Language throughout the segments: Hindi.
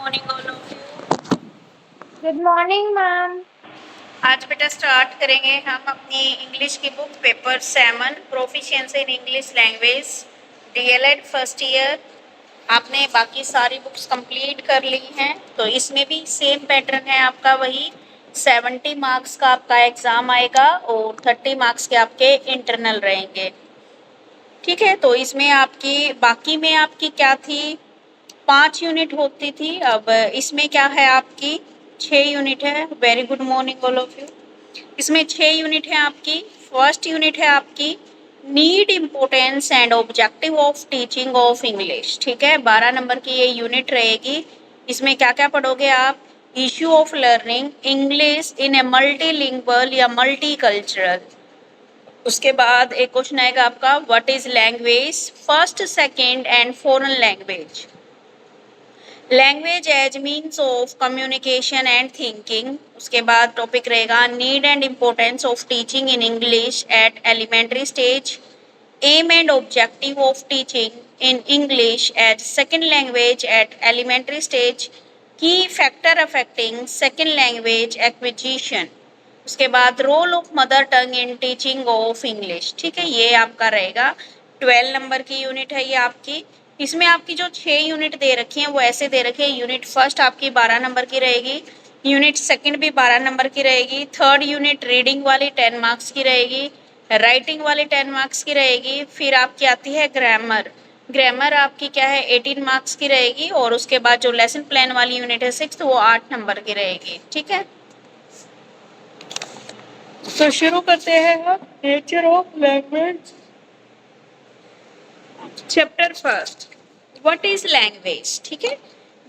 Morning all of you. Good morning ma'am. आज बेटा स्टार्ट करेंगे हम अपनी इंग्लिश की book paper 7 proficiency in English language DElEd first year. आपने बाकी सारी बुक्स कंप्लीट कर ली हैं, तो इसमें भी सेम पैटर्न है आपका। वही 70 मार्क्स का आपका एग्जाम आएगा और 30 मार्क्स के आपके इंटरनल रहेंगे। ठीक है, तो इसमें आपकी बाकी में आपकी क्या थी, 5 यूनिट होती थी, अब इसमें क्या है आपकी 6 यूनिट है। Very good morning all of you. इसमें 6 यूनिट है आपकी। फर्स्ट यूनिट है आपकी need, importance and objective of teaching of English. ठीक है, 12 नंबर की ये यूनिट रहेगी। इसमें क्या क्या पढ़ोगे आप, issue of learning English in a multilingual या मल्टीकल्चरल। उसके बाद एक क्वेश्चन आएगा आपका, what is language, first second and foreign language. Language as means of communication and thinking. उसके बाद टॉपिक रहेगा need and importance of teaching in English at elementary stage, aim and objective of teaching in English at second language at elementary stage, key factor affecting second language acquisition. उसके बाद role of mother tongue in teaching of English. ठीक है, ये आपका रहेगा 12 नंबर की यूनिट है ये आपकी। इसमें आपकी जो 6 यूनिट दे रखी हैं वो ऐसे दे रखी है, यूनिट फर्स्ट आपकी 12 नंबर की रहेगी, यूनिट सेकंड भी 12 नंबर की रहेगी, थर्ड यूनिट रीडिंग वाली 10 मार्क्स की रहेगी, राइटिंग वाली 10 मार्क्स की रहेगी। फिर आपकी आती है ग्रामर, ग्रामर आपकी क्या है 18 मार्क्स की रहेगी। और उसके बाद जो लेसन प्लान वाली यूनिट है 6 वो 8 नंबर की रहेगी। ठीक है, तो शुरू करते हैं हम nature of language. Chapter first, what is language. ठीक है,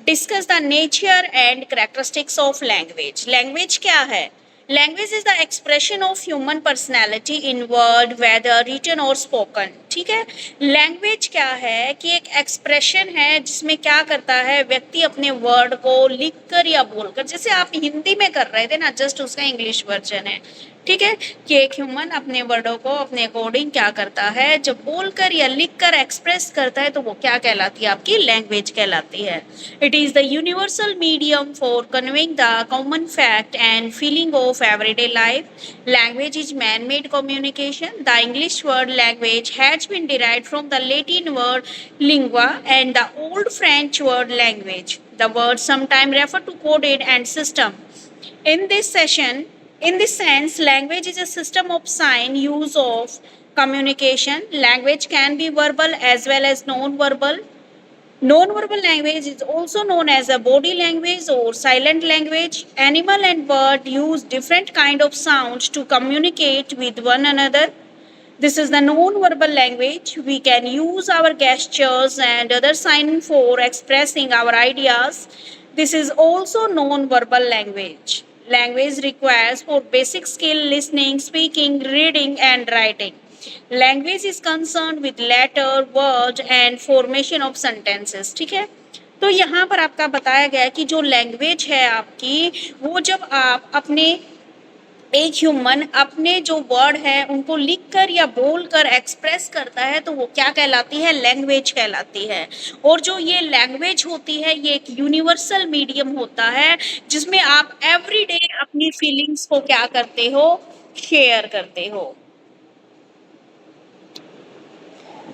discuss the nature and characteristics of language. Language क्या है, language is the expression of human personality in word whether written or spoken. ठीक है, लैंग्वेज क्या है कि एक एक्सप्रेशन है जिसमें क्या करता है व्यक्ति अपने वर्ड को लिखकर या बोलकर, जैसे आप हिंदी में कर रहे थे ना, जस्ट उसका इंग्लिश वर्जन है। ठीक है, कि एक ह्यूमन अपने वर्डों को अपने अकॉर्डिंग क्या करता है, जब बोलकर या लिखकर एक्सप्रेस करता है तो वो क्या कहलाती है, आपकी लैंग्वेज कहलाती है। It is the universal medium for conveying the common fact and feeling of everyday life. Language is man made communication. The English word language has been derived from the Latin word lingua and the old French word language. The words sometimes refer to coded and system. In this session, in this sense, language is a system of sign use of communication. Language can be verbal as well as non-verbal. Non-verbal language is also known as a body language or silent language. Animal and bird use different kind of sounds to communicate with one another. This is the non-verbal language. We can use our gestures and other signs for expressing our ideas. This is also non-verbal language. Language requires for basic skill listening, speaking, reading and writing. Language is concerned with letter, word and formation of sentences. ठीक है, तो यहाँ पर आपका बताया गया है कि जो लैंग्वेज है आपकी, वो जब आप अपने एक ह्यूमन अपने जो वर्ड है उनको लिखकर या बोलकर एक्सप्रेस करता है तो वो क्या कहलाती है, लैंग्वेज कहलाती है। और जो ये लैंग्वेज होती है ये एक यूनिवर्सल मीडियम होता है जिसमें आप एवरीडे अपनी फीलिंग्स को क्या करते हो, शेयर करते हो।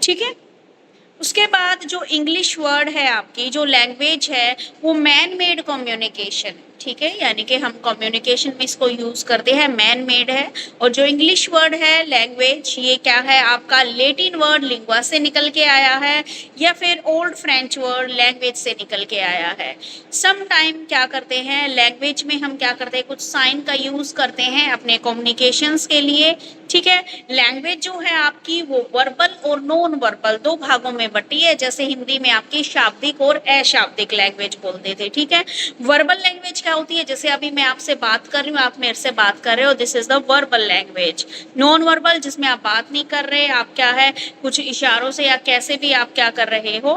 ठीक है, उसके बाद जो इंग्लिश वर्ड है आपकी, जो लैंग्वेज है वो मैन मेड कम्युनिकेशन। ठीक है, यानी कि हम कम्युनिकेशन में इसको यूज करते हैं, मैन मेड है। और जो इंग्लिश वर्ड है लैंग्वेज, ये क्या है आपका लेटिन वर्ड लिंग्वा से निकल के आया है या फिर ओल्ड फ्रेंच वर्ड लैंग्वेज से निकल के आया है। सम टाइम क्या करते हैं लैंग्वेज में हम क्या करते हैं, कुछ साइन का यूज करते हैं अपने कम्युनिकेशंस के लिए। ठीक है, लैंग्वेज जो है आपकी वो वर्बल और नॉन वर्बल दो भागों में बटी है, जैसे हिंदी में आपकी शाब्दिक और अशाब्दिक लैंग्वेज बोलते थे। ठीक है, वर्बल लैंग्वेज क्या होती है, जैसे अभी मैं आपसे बात कर रही हूँ, आप मेरे से बात कर रहे हो, this is the verbal language. Non verbal जिसमें आप बात नहीं कर रहे, आप क्या है कुछ इशारों से या कैसे भी आप क्या कर रहे हो,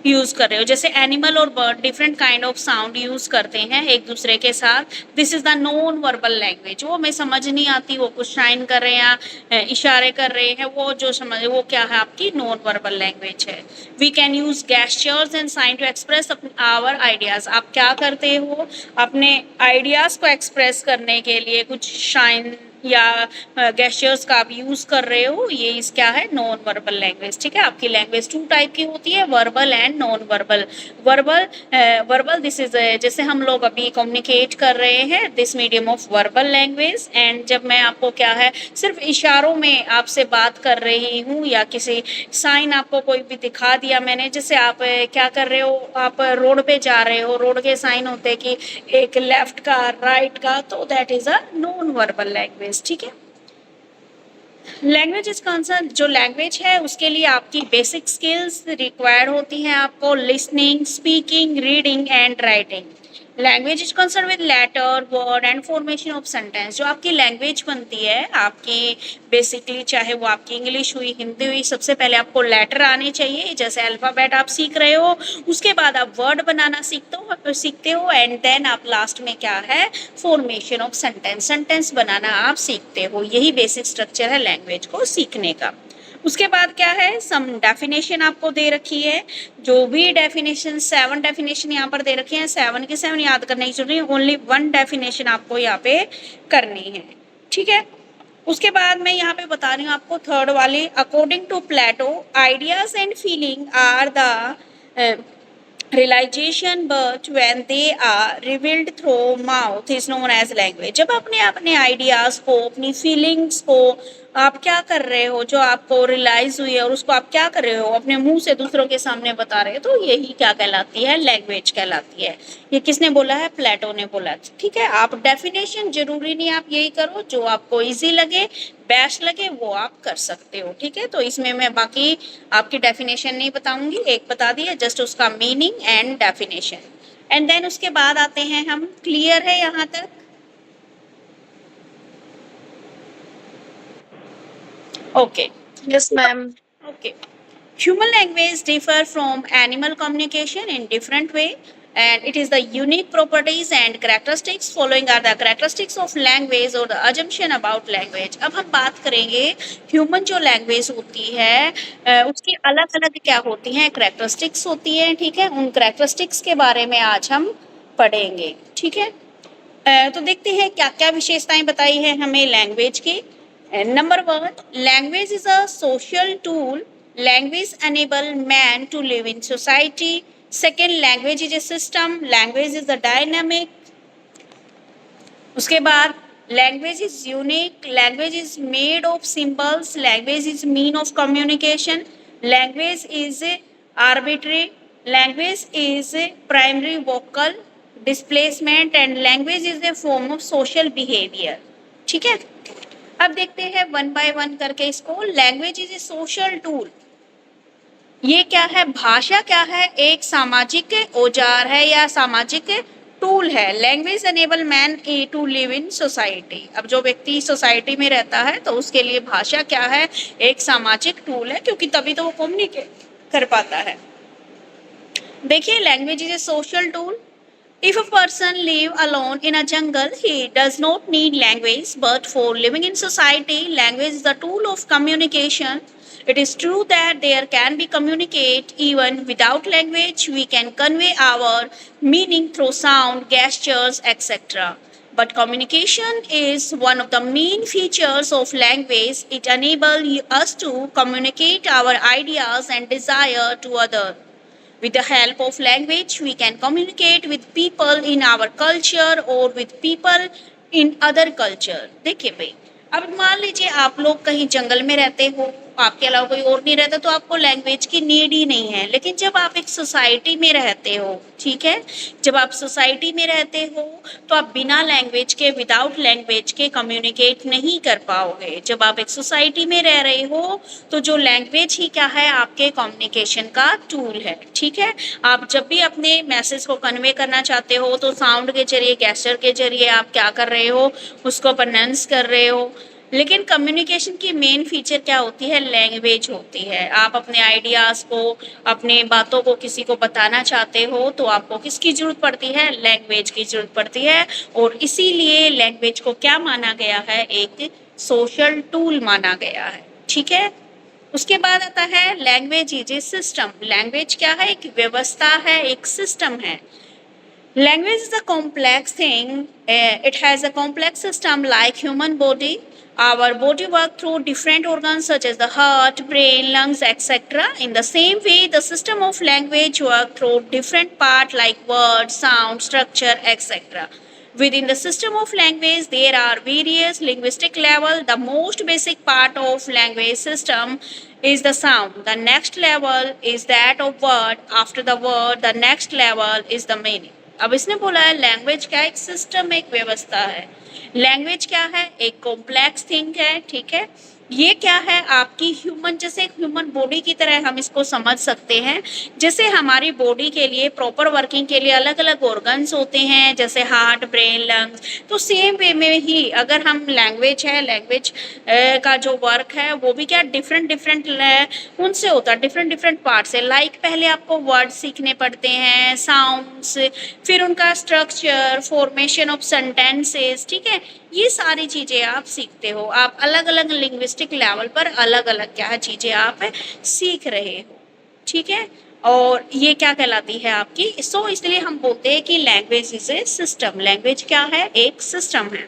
यूज कर रहे हो। जैसे एनिमल और bird different kind of sound use करते हैं एक दूसरे के साथ। This is the non verbal language. वो हमें समझ नहीं आती, वो कुछ साइन कर रहे हैं या इशारे कर रहे हैं, वो जो समझ वो क्या है, आपकी नॉन वर्बल लैंग्वेज है। We can use gestures and sign to express our ideas. आप क्या करते हो, अपने आइडियाज को एक्सप्रेस करने के लिए कुछ साइन या गेस्चर्स का आप यूज कर रहे हो, ये इस क्या है, नॉन वर्बल लैंग्वेज। ठीक है, आपकी लैंग्वेज टू टाइप की होती है, verbal and non verbal. Verbal verbal this is जैसे हम लोग अभी कम्युनिकेट कर रहे हैं, this medium of verbal language. And जब मैं आपको क्या है सिर्फ इशारों में आपसे बात कर रही हूँ या किसी साइन आपको कोई भी दिखा दिया मैंने, जैसे आप क्या कर रहे हो, आप रोड पे जा रहे हो, रोड के साइन होते हैं कि एक लेफ्ट का राइट का, तो that is a non verbal language. ठीक है, लैंग्वेज इज कंसर्न, जो लैंग्वेज है उसके लिए आपकी बेसिक स्किल्स रिक्वायर्ड होती हैं आपको, listening, speaking, reading and writing. Language is concern with letter, word and formation of sentence. जो आपकी लैंग्वेज बनती है आपकी, बेसिकली चाहे वो आपकी इंग्लिश हुई, हिंदी हुई, सबसे पहले आपको लेटर आने चाहिए। जैसे अल्फाबेट आप सीख रहे हो, उसके बाद आप वर्ड बनाना सीखते हो एंड देन आप लास्ट में क्या है, फॉर्मेशन ऑफ सेंटेंस, सेंटेंस बनाना आप सीखते हो। यही बेसिक स्ट्रक्चर है लैंग्वेज को सीखने का। उसके बाद क्या है, सम डेफिनेशन आपको दे रखी है। जो भी डेफिनेशन, 7 डेफिनेशन यहाँ पर दे रखे हैं, 7 के 7 याद करने की जरूरत नहीं, ओनली 1 डेफिनेशन आपको यहाँ पे करनी है। ठीक है, उसके बाद मैं यहाँ पे बता रही हूँ आपको थर्ड वाली, according to Plato, ideas and feeling are the realization, but when they are revealed through mouth is known as language। जब अपने अपने आइडियाज को, अपनी फीलिंग्स को आप क्या कर रहे हो, जो आपको रियलाइज हुई है और उसको आप क्या कर रहे हो, अपने मुंह से दूसरों के सामने बता रहे हो, तो यही क्या कहलाती है, लैंग्वेज कहलाती है। ये किसने बोला है, प्लेटो ने बोला। ठीक है, आप डेफिनेशन जरूरी नहीं आप यही करो, जो आपको इजी लगे, बेस्ट लगे, वो आप कर सकते हो। ठीक है, तो इसमें मैं बाकी आपकी डेफिनेशन नहीं बताऊंगी, एक बता दी है, जस्ट उसका meaning and definition. And then उसके बाद आते हैं हम, क्लियर है यहाँ तक? Okay, Yes, ma'am. okay. Human language differ from animal communication in different way, and it is the unique properties and characteristics following are the characteristics of language or the assumption about language। अब हम बात करेंगे ह्यूमन जो लैंग्वेज होती है उसकी अलग अलग क्या होती हैं, characteristics होती हैं। ठीक है, उन characteristics के बारे में आज हम पढ़ेंगे। ठीक है, तो देखते हैं क्या क्या विशेषताएं बताई है हमें लैंग्वेज की। Number 1, language is a social tool. Language enable man to live in society. Second, language is a system. Language is a dynamic. उसके बाद language is unique. Language is made of symbols. Language is mean of communication. Language is arbitrary. Language is primary vocal displacement and language is a form of social behaviour. ठीक है, अब देखते हैं वन बाय वन करके इसको। Language is A social tool, ये क्या है, भाषा क्या है, एक सामाजिक औजार है या सामाजिक टूल है। Language enable man to live in society. अब जो व्यक्ति सोसाइटी में रहता है तो उसके लिए भाषा क्या है, एक सामाजिक टूल है, क्योंकि तभी तो वो कम्युनिकेट कर पाता है। देखिए, language is A social tool. If a person live alone in a jungle, he does not need language, but for living in society, language is the tool of communication. It is true that there can be communicate even without language. We can convey our meaning through sound, gestures, etc. But communication is one of the main features of language. It enables us to communicate our ideas and desire to others. With the help of language, we can communicate with people in our culture or with people in other culture। देखिए भाई, अब मान लीजिए आप लोग कहीं जंगल में रहते हो, आपके अलावा कोई और नहीं रहता, तो आपको लैंग्वेज की नीड ही नहीं है। लेकिन जब आप एक सोसाइटी में रहते हो, ठीक है, जब आप सोसाइटी में रहते हो तो आप बिना लैंग्वेज के, विदाउट लैंग्वेज के कम्युनिकेट नहीं कर पाओगे। जब आप एक सोसाइटी में रह रहे हो तो जो लैंग्वेज ही क्या है, आपके कम्युनिकेशन का टूल है। ठीक है, आप जब भी अपने मैसेज को कन्वे करना चाहते हो तो साउंड के जरिए, गेस्चर के जरिए आप क्या कर रहे हो, उसको प्रोनाउंस कर रहे हो। लेकिन कम्युनिकेशन की मेन फीचर क्या होती है? लैंग्वेज होती है। आप अपने आइडियाज़ को, अपने बातों को किसी को बताना चाहते हो तो आपको किसकी ज़रूरत पड़ती है? लैंग्वेज की ज़रूरत पड़ती है। और इसीलिए लैंग्वेज को क्या माना गया है? एक सोशल टूल माना गया है। ठीक है। उसके बाद आता है language is a system. Language क्या है? एक व्यवस्था है, एक सिस्टम है। Language is a complex thing. It has a complex system like human body. Our body work through different organs such as the heart, brain, lungs, etc. In the same way, the system of language work through different part like word, sound, structure, etc. Within the system of language, there are various linguistic level. The most basic part of language system is the sound. The next level is that of word. After the word, the next level is the meaning. अब इसने बोला है लैंग्वेज क्या है? एक सिस्टम, एक व्यवस्था है। लैंग्वेज क्या है? एक कॉम्प्लेक्स थिंग है। ठीक है। ये क्या है? आपकी ह्यूमन, जैसे एक ह्यूमन बॉडी की तरह हम इसको समझ सकते हैं। जैसे हमारी बॉडी के लिए प्रॉपर वर्किंग के लिए अलग अलग ऑर्गन्स होते हैं, जैसे हार्ट, ब्रेन, लंग्स, तो सेम वे में ही अगर हम लैंग्वेज है, लैंग्वेज का जो वर्क है वो भी क्या डिफरेंट डिफरेंट उनसे होता है, डिफरेंट डिफरेंट पार्ट से। लाइक पहले आपको वर्ड सीखने पड़ते हैं, साउंड्स, फिर उनका स्ट्रक्चर, फॉर्मेशन ऑफ सेंटेंसेस। ठीक है। ये सारी चीज़ें आप सीखते हो। आप अलग अलग लिंग्विस्टिक लेवल पर अलग अलग क्या चीज़ें आप सीख रहे हो। ठीक है। और ये क्या कहलाती है आपकी? सो इसलिए हम बोलते हैं कि language is a system. Language क्या है? एक सिस्टम है।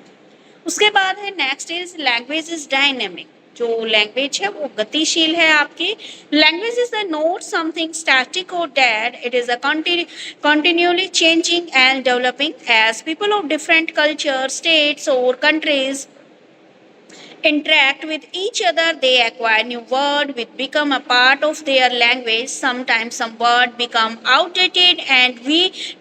उसके बाद है next is language is dynamic. जो लैंग्वेज है वो गतिशील है आपकी। Language is not something static और dead, it is a continually changing and developing as people of different cultures, states or countries interact with each other. They acquire new word which become a part of their language. Sometimes some word become outdated and we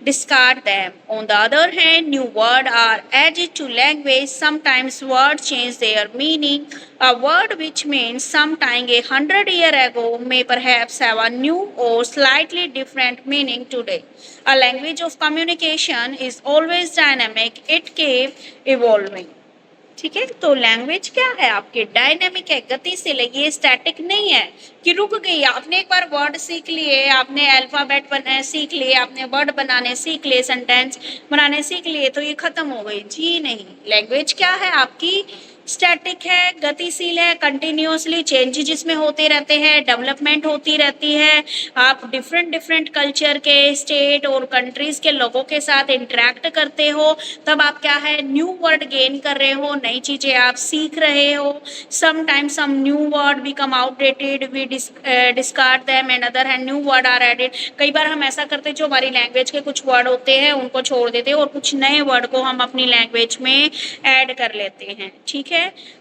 discard them. On the other hand, new word are added to language. Sometimes words change their meaning. A word which means sometime 100 years ago may perhaps have a new or slightly different meaning today. A language of communication is always dynamic. It keeps evolving. ठीक है। तो लैंग्वेज क्या है? आपके डायनेमिक है, गतिशील है। ये स्टैटिक नहीं है कि रुक गई। आपने एक बार वर्ड सीख लिए, आपने अल्फाबेट बनाने सीख लिए, आपने वर्ड बनाने सीख लिए, सेंटेंस बनाने सीख लिए तो ये खत्म हो गई। जी नहीं। लैंग्वेज क्या है आपकी? स्टैटिक है, गतिशील है, कंटिन्यूसली चेंजेस इसमें होते रहते हैं, डेवलपमेंट होती रहती है। आप डिफरेंट डिफरेंट कल्चर के, स्टेट और कंट्रीज के लोगों के साथ इंटरेक्ट करते हो, तब आप क्या है? न्यू वर्ड गेन कर रहे हो, नई चीज़ें आप सीख रहे हो। Sometimes some new word become outdated, we discard them and other hand new word are added. कई बार हम ऐसा करते हैं, जो हमारी लैंग्वेज के कुछ वर्ड होते हैं उनको छोड़ देते हैं और कुछ नए वर्ड को हम अपनी लैंग्वेज में ऐड कर लेते हैं। ठीक है।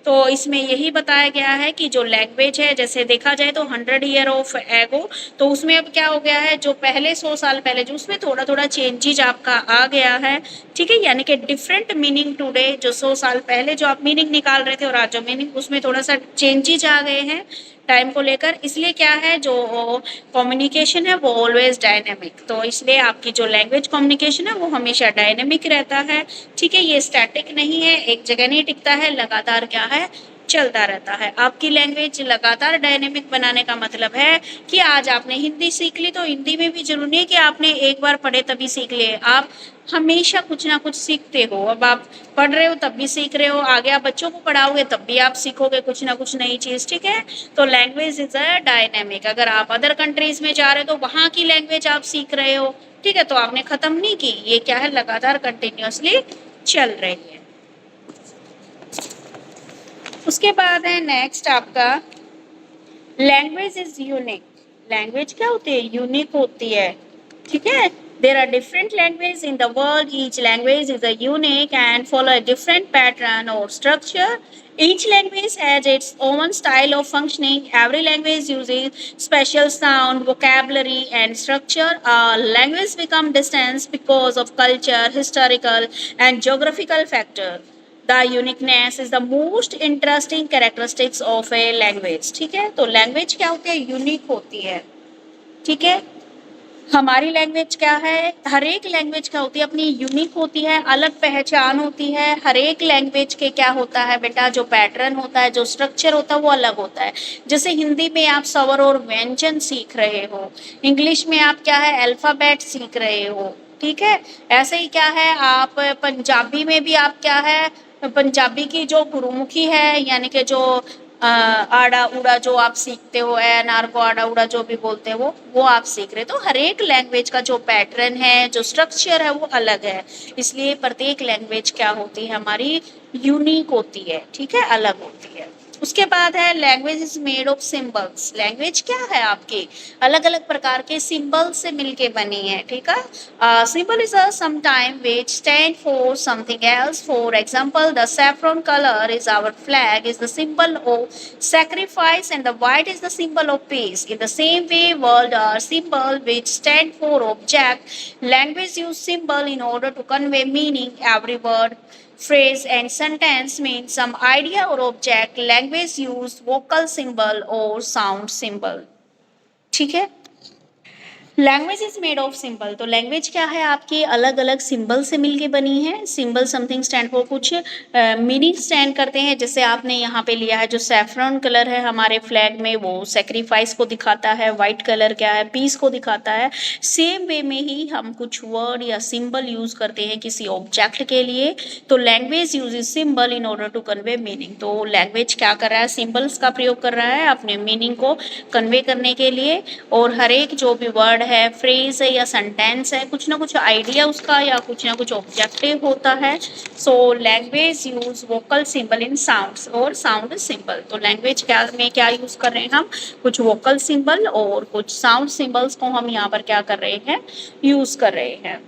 तो इसमें यही बताया गया है कि जो लैंग्वेज है, जैसे देखा जाए तो 100 years ऑफ एगो, तो उसमें अब क्या हो गया है? जो पहले 100 साल पहले जो उसमें थोड़ा थोड़ा चेंजेज आपका आ गया है। ठीक है। यानी कि डिफरेंट मीनिंग टुडे, जो 100 साल पहले जो आप मीनिंग निकाल रहे थे और आज जो मीनिंग, उसमें थोड़ा सा चेंजेज आ गए हैं टाइम को लेकर। इसलिए क्या है, जो कम्युनिकेशन है वो ऑलवेज डायनेमिक। तो इसलिए आपकी जो लैंग्वेज कम्युनिकेशन है वो हमेशा डायनेमिक रहता है। ठीक है। ये स्टैटिक नहीं है, एक जगह नहीं टिकता है, लगातार क्या है? चलता रहता है। आपकी लैंग्वेज लगातार डायनेमिक बनाने का मतलब है कि आज आपने हिंदी सीख ली, तो हिंदी में भी जरूरी नहीं है कि आपने एक बार पढ़े तभी सीख लिए। आप हमेशा कुछ ना कुछ सीखते हो। अब आप पढ़ रहे हो तब भी सीख रहे हो, आगे आप बच्चों को पढ़ाओगे तब भी आप सीखोगे कुछ ना कुछ नई चीज़। ठीक है। तो लैंग्वेज इज अ डायनेमिक। अगर आप अदर कंट्रीज में जा रहे हो तो वहाँ की लैंग्वेज आप सीख रहे हो। ठीक है। तो आपने ख़त्म नहीं की, ये क्या है? लगातार कंटिन्यूसली चल रही है। उसके बाद है नेक्स्ट आपका लैंग्वेज इज यूनिक। लैंग्वेज क्या होती है? यूनिक होती है। ठीक है। There are different languages in the world. Each language is a unique and follow a different pattern or structure. Each language has its own style of functioning. Every language uses special sound, vocabulary, and structure. A language becomes distinct because of culture, historical, and geographical factors. The uniqueness is the most interesting characteristics of a language. ठीक है। तो लैंग्वेज क्या होती है? यूनिक होती है। ठीक है। हमारी लैंग्वेज क्या है, हर एक लैंग्वेज क्या होती है, अपनी यूनिक होती है, अलग पहचान होती है। हर एक लैंग्वेज के क्या होता है बेटा, जो पैटर्न होता है, जो स्ट्रक्चर होता है वो अलग होता है। जैसे हिंदी में आप स्वर और व्यंजन सीख रहे हो, इंग्लिश में आप क्या है, अल्फाबेट सीख रहे हो, ठीक है। ऐसे ही क्या है, आप पंजाबी में भी आप क्या है, पंजाबी की जो गुरुमुखी है, यानी कि जो आड़ा उड़ा जो आप सीखते हो, एन आर को आड़ा उड़ा जो भी बोलते हैं वो आप सीख रहे हो। तो हर एक लैंग्वेज का जो पैटर्न है, जो स्ट्रक्चर है वो अलग है। इसलिए प्रत्येक लैंग्वेज क्या होती है, हमारी यूनिक होती है, ठीक है, अलग होती है। उसके बाद है language is made of symbols. Language क्या है आपकी, अलग अलग प्रकार के सिंबल से मिलके बनी है, ठीक है। Symbol is a sometime which stand for something else. For example, the saffron color is our flag, is the symbol of sacrifice, and the white is the symbol of peace. In the same way, words are symbol which stand for object. Language use symbol in order to convey meaning. Every word, phrase and sentence means some idea or object. Language use vocal symbol or sound symbol, ठीक है। Language is made of symbol. तो लैंग्वेज क्या है आपकी, अलग अलग सिंबल से मिलके बनी है। सिंबल समथिंग स्टैंड फॉर कुछ मीनिंग स्टैंड करते हैं। जैसे आपने यहाँ पे लिया है जो सैफरन कलर है हमारे फ्लैग में, वो सेक्रीफाइस को दिखाता है। वाइट कलर क्या है, पीस को दिखाता है। सेम वे में ही हम कुछ वर्ड या सिंबल यूज करते हैं किसी ऑब्जेक्ट के लिए। तो language uses symbol in order to convey meaning. तो लैंग्वेज क्या कर रहा है, सिंबल्स का प्रयोग कर रहा है अपने मीनिंग को कन्वे करने के लिए। और हर एक जो भी वर्ड है, फ्रेज है या सेंटेंस है, कुछ ना कुछ आइडिया उसका या कुछ ना कुछ ऑब्जेक्टिव होता है। So language use vocal symbol इन साउंड्स और साउंड सिंबल। तो लैंग्वेज क्या में क्या यूज कर रहे हैं हम, कुछ वोकल सिंबल और कुछ साउंड सिंबल्स को हम यहाँ पर क्या कर रहे हैं, यूज कर रहे हैं।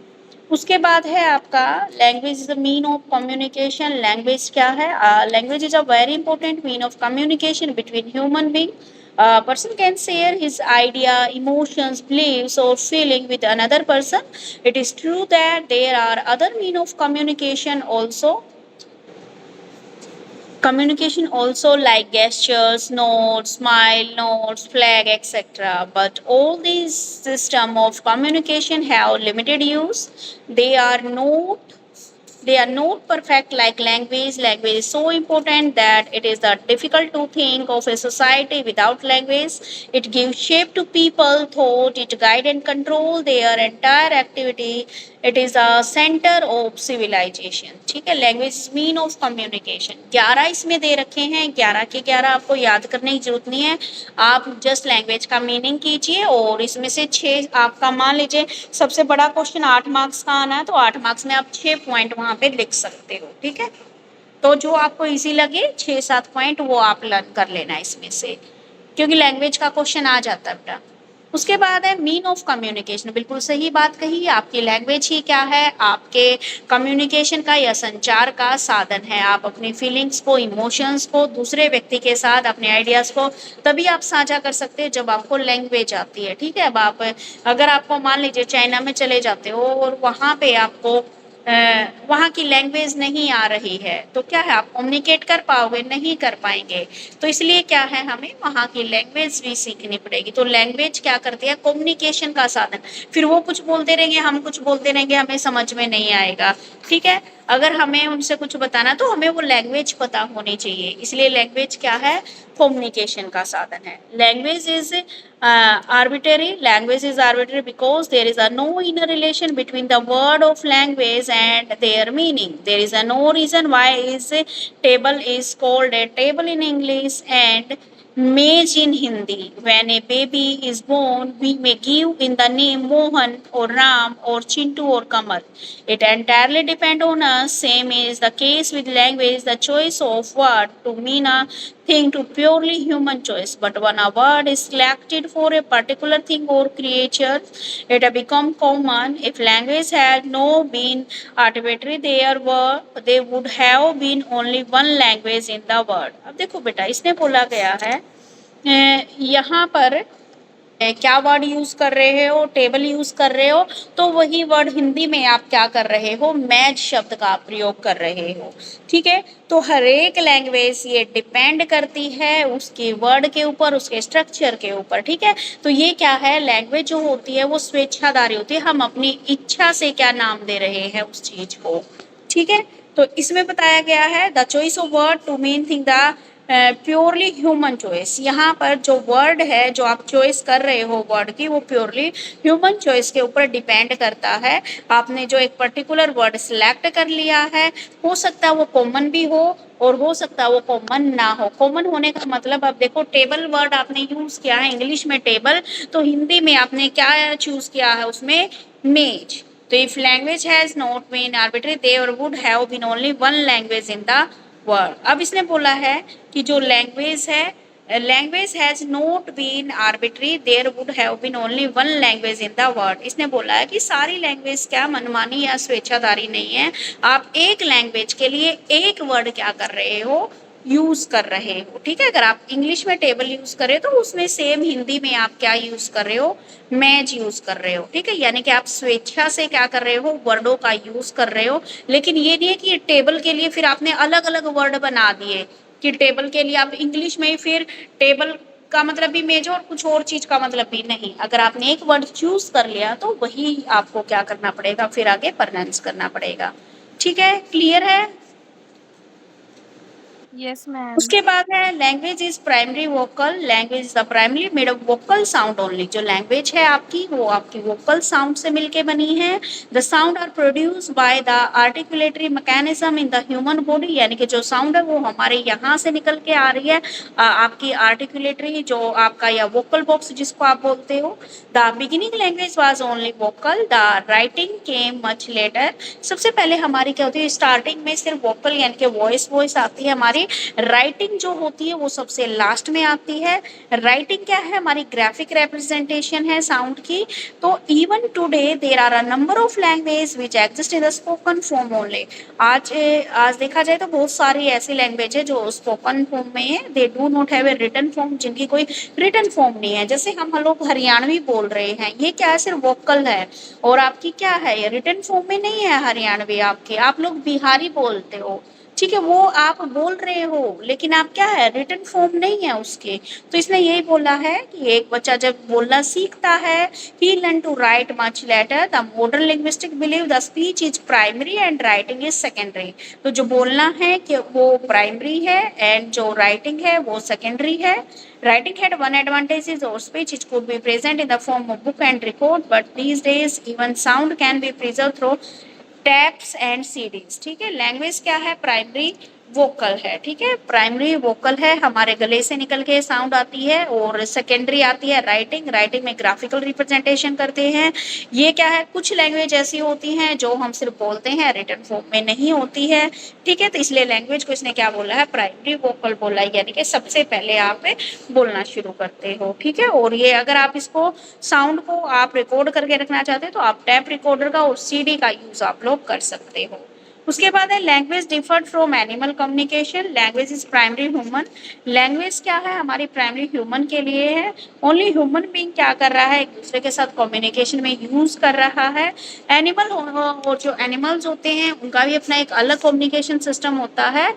उसके बाद है आपका language is the mean of communication. Language क्या है, language is a very important mean of communication between human being. A person can share his idea, emotions, beliefs, or feeling with another person. It is true that there are other means of communication also like gestures, notes, smile, notes, flag, etc. But all these system of communication have limited use. They are not perfect like language. Language is so important that it is difficult to think of a society without language. It gives shape to people, thought, it guide and control their entire activity. It is a center of civilization, ठीक है। लैंग्वेज मीन ऑफ कम्युनिकेशन 11 इसमें दे रखे हैं, 11 के 11 आपको याद करने की जरूरत नहीं है। आप जस्ट लैंग्वेज का मीनिंग कीजिए और इसमें से 6 आपका मान लीजिए सबसे बड़ा क्वेश्चन 8 मार्क्स का आना है, तो 8 मार्क्स में आप 6 पॉइंट वहां पे लिख सकते हो, ठीक है। तो जो आपको इजी लगे 6-7 पॉइंट वो आप लर्न कर लेना इसमें से, क्योंकि लैंग्वेज का क्वेश्चन आ जाता है बेटा। उसके बाद है मीन ऑफ कम्युनिकेशन। बिल्कुल सही बात कही, आपकी लैंग्वेज ही क्या है, आपके कम्युनिकेशन का या संचार का साधन है। आप अपनी फीलिंग्स को, इमोशंस को दूसरे व्यक्ति के साथ, अपने आइडियाज को तभी आप साझा कर सकते हैं जब आपको लैंग्वेज आती है, ठीक है। अब आप अगर आपको मान लीजिए चाइना में चले जाते हो और वहाँ पे आपको वहाँ की लैंग्वेज नहीं आ रही है, तो क्या है, आप कम्युनिकेट कर पाओगे, नहीं कर पाएंगे। तो इसलिए क्या है, हमें वहाँ की लैंग्वेज भी सीखनी पड़ेगी। तो लैंग्वेज क्या करती है, कम्युनिकेशन का साधन। फिर वो कुछ बोलते रहेंगे, हम कुछ बोलते रहेंगे, हमें समझ में नहीं आएगा, ठीक है। अगर हमें उनसे कुछ बताना तो हमें वो लैंग्वेज पता होनी चाहिए। इसलिए लैंग्वेज क्या है, कम्युनिकेशन का साधन है। Language is arbitrary. Language is arbitrary because there is a no inner relation between the word of language and their meaning. There is a no reason why is table is called a table in English and maize in Hindi. When a baby is born, we may give in the name Mohan or Ram or Chintu or Kamal. It entirely depends on us. Same is the case with language. The choice of word to mean a thing to purely human choice. But when a word is selected for a particular thing or creature, it become common. If language had no been arbitrary, there would have been only one language in the world. अब देखो बेटा, इसने बोला गया है यहाँ पर क्या वर्ड यूज कर रहे हो, टेबल यूज कर रहे हो, तो वही वर्ड हिंदी में आप क्या कर रहे हो, मैच शब्द का प्रयोग कर रहे हो। ठीक है, तो हर एक लैंग्वेज ये डिपेंड करती है उसके वर्ड के ऊपर, उसके स्ट्रक्चर के ऊपर। ठीक है, तो ये क्या है, लैंग्वेज जो होती है वो स्वेच्छाधारी होती है, हम अपनी इच्छा से क्या नाम दे रहे हैं उस चीज को। ठीक है, तो इसमें बताया गया है the choice of word to mean thing the purely human choice. यहाँ पर जो वर्ड है जो आप चॉइस कर रहे हो वर्ड की, वो प्योरली ह्यूमन चॉइस के ऊपर डिपेंड करता है। आपने जो एक पर्टिकुलर वर्ड सिलेक्ट कर लिया है, हो सकता है वो कॉमन भी हो और हो सकता है वो कॉमन ना हो। कॉमन होने का मतलब अब देखो, टेबल वर्ड आपने यूज किया है इंग्लिश में टेबल, तो हिंदी में आपने क्या चूज किया है उसमें, मेज। तो if language has not been arbitrary there would have been only one language in the word. अब इसने बोला है कि जो लैंग्वेज है, language has not been arbitrary there would have been only one language in the word. इसने बोला है कि सारी लैंग्वेज क्या मनमानी या स्वेच्छाधारी नहीं है, आप एक लैंग्वेज के लिए एक वर्ड क्या कर रहे हो, यूज कर रहे हो। ठीक है, अगर आप इंग्लिश में टेबल यूज कर रहे हो तो उसमें सेम हिंदी में आप क्या यूज कर रहे हो, मैच यूज कर रहे हो। ठीक है, यानी कि आप स्वेच्छा से क्या कर रहे हो, वर्डों का यूज कर रहे हो। लेकिन ये नहीं है कि टेबल के लिए फिर आपने अलग अलग वर्ड बना दिए कि टेबल के लिए आप इंग्लिश में ही फिर टेबल का मतलब भी मेज और कुछ और चीज का मतलब भी नहीं। अगर आपने एक वर्ड चूज कर लिया तो वही आपको क्या करना पड़ेगा, फिर आगे प्रोनाउंस करना पड़ेगा। ठीक है, क्लियर है। Yes, ma'am. उसके बाद है language is primary vocal, language is the primary made of vocal sound only. जो लैंग्वेज है आपकी वो आपकी वोकल साउंड से मिलके बनी है। The sound are produce by the articulatory mechanism in the human body, यानी कि जो साउंड है वो हमारे यहाँ से निकल के आ रही है, आपकी आर्टिकुलेटरी जो आपका या वोकल बॉक्स जिसको आप बोलते हो। The beginning language was only vocal, the writing came much later. सबसे पहले हमारी क्या होती है, स्टार्टिंग में सिर्फ वोकल यानी कि वॉइस आती है हमारी। राइटिंग जो होती है वो सबसे लास्ट में आती है। राइटिंग क्या है, हमारी ग्राफिक रिप्रेजेंटेशन है साउंड की। तो even today there are a number of language which exist in the spoken form only. आज देखा जाए तो बहुत सारी ऐसी लैंग्वेज है जो स्पोकन फॉर्म में है, they do not have a written form, जिनकी कोई रिटन फॉर्म नहीं है। जैसे हम लोग हरियाणवी बोल रहे हैं, ये क्या है, सिर्फ वोकल है। और आपकी क्या है, ये रिटन फॉर्म में नहीं है हरियाणवी आपके। आप लोग बिहारी बोलते हो, ठीक है, वो आप बोल रहे हो, लेकिन आप क्या है, रिटन फॉर्म नहीं है उसके। तो इसने यही बोला है कि एक बच्चा जब बोलना सीखता है, he learn to write much later. The modern linguistic believe the speech is primary and writing is secondary. तो जो बोलना है कि वो प्राइमरी है एंड जो राइटिंग है वो सेकेंडरी है। Writing had one advantage is or speech it could be present in the form of book and record, but these days even sound can be preserved through taps and CDs. ठीक है, लैंग्वेज क्या है, प्राइमरी वोकल है। ठीक है, प्राइमरी वोकल है, हमारे गले से निकल के साउंड आती है। और सेकेंडरी आती है राइटिंग, राइटिंग में ग्राफिकल रिप्रेजेंटेशन करते हैं। ये क्या है, कुछ लैंग्वेज ऐसी होती हैं जो हम सिर्फ बोलते हैं, रिटन फॉर्म में नहीं होती है। ठीक है, तो इसलिए लैंग्वेज को इसने क्या बोला है, प्राइमरी वोकल बोला है, यानी कि सबसे पहले आप बोलना शुरू करते हो। ठीक है, और ये अगर आप इसको साउंड को आप रिकॉर्ड करके रखना चाहते हो तो आप टैप रिकॉर्डर का और सीडी का यूज आप लोग कर सकते हो। उसके बाद है language deferred from animal communication, language is primary human. Language क्या है, हमारी प्राइमरी ह्यूमन के लिए है। ओनली ह्यूमन बीइंग क्या कर रहा है, एक दूसरे के साथ कम्युनिकेशन में यूज कर रहा है। एनिमल और जो एनिमल्स होते हैं उनका भी अपना एक अलग कम्युनिकेशन सिस्टम होता है।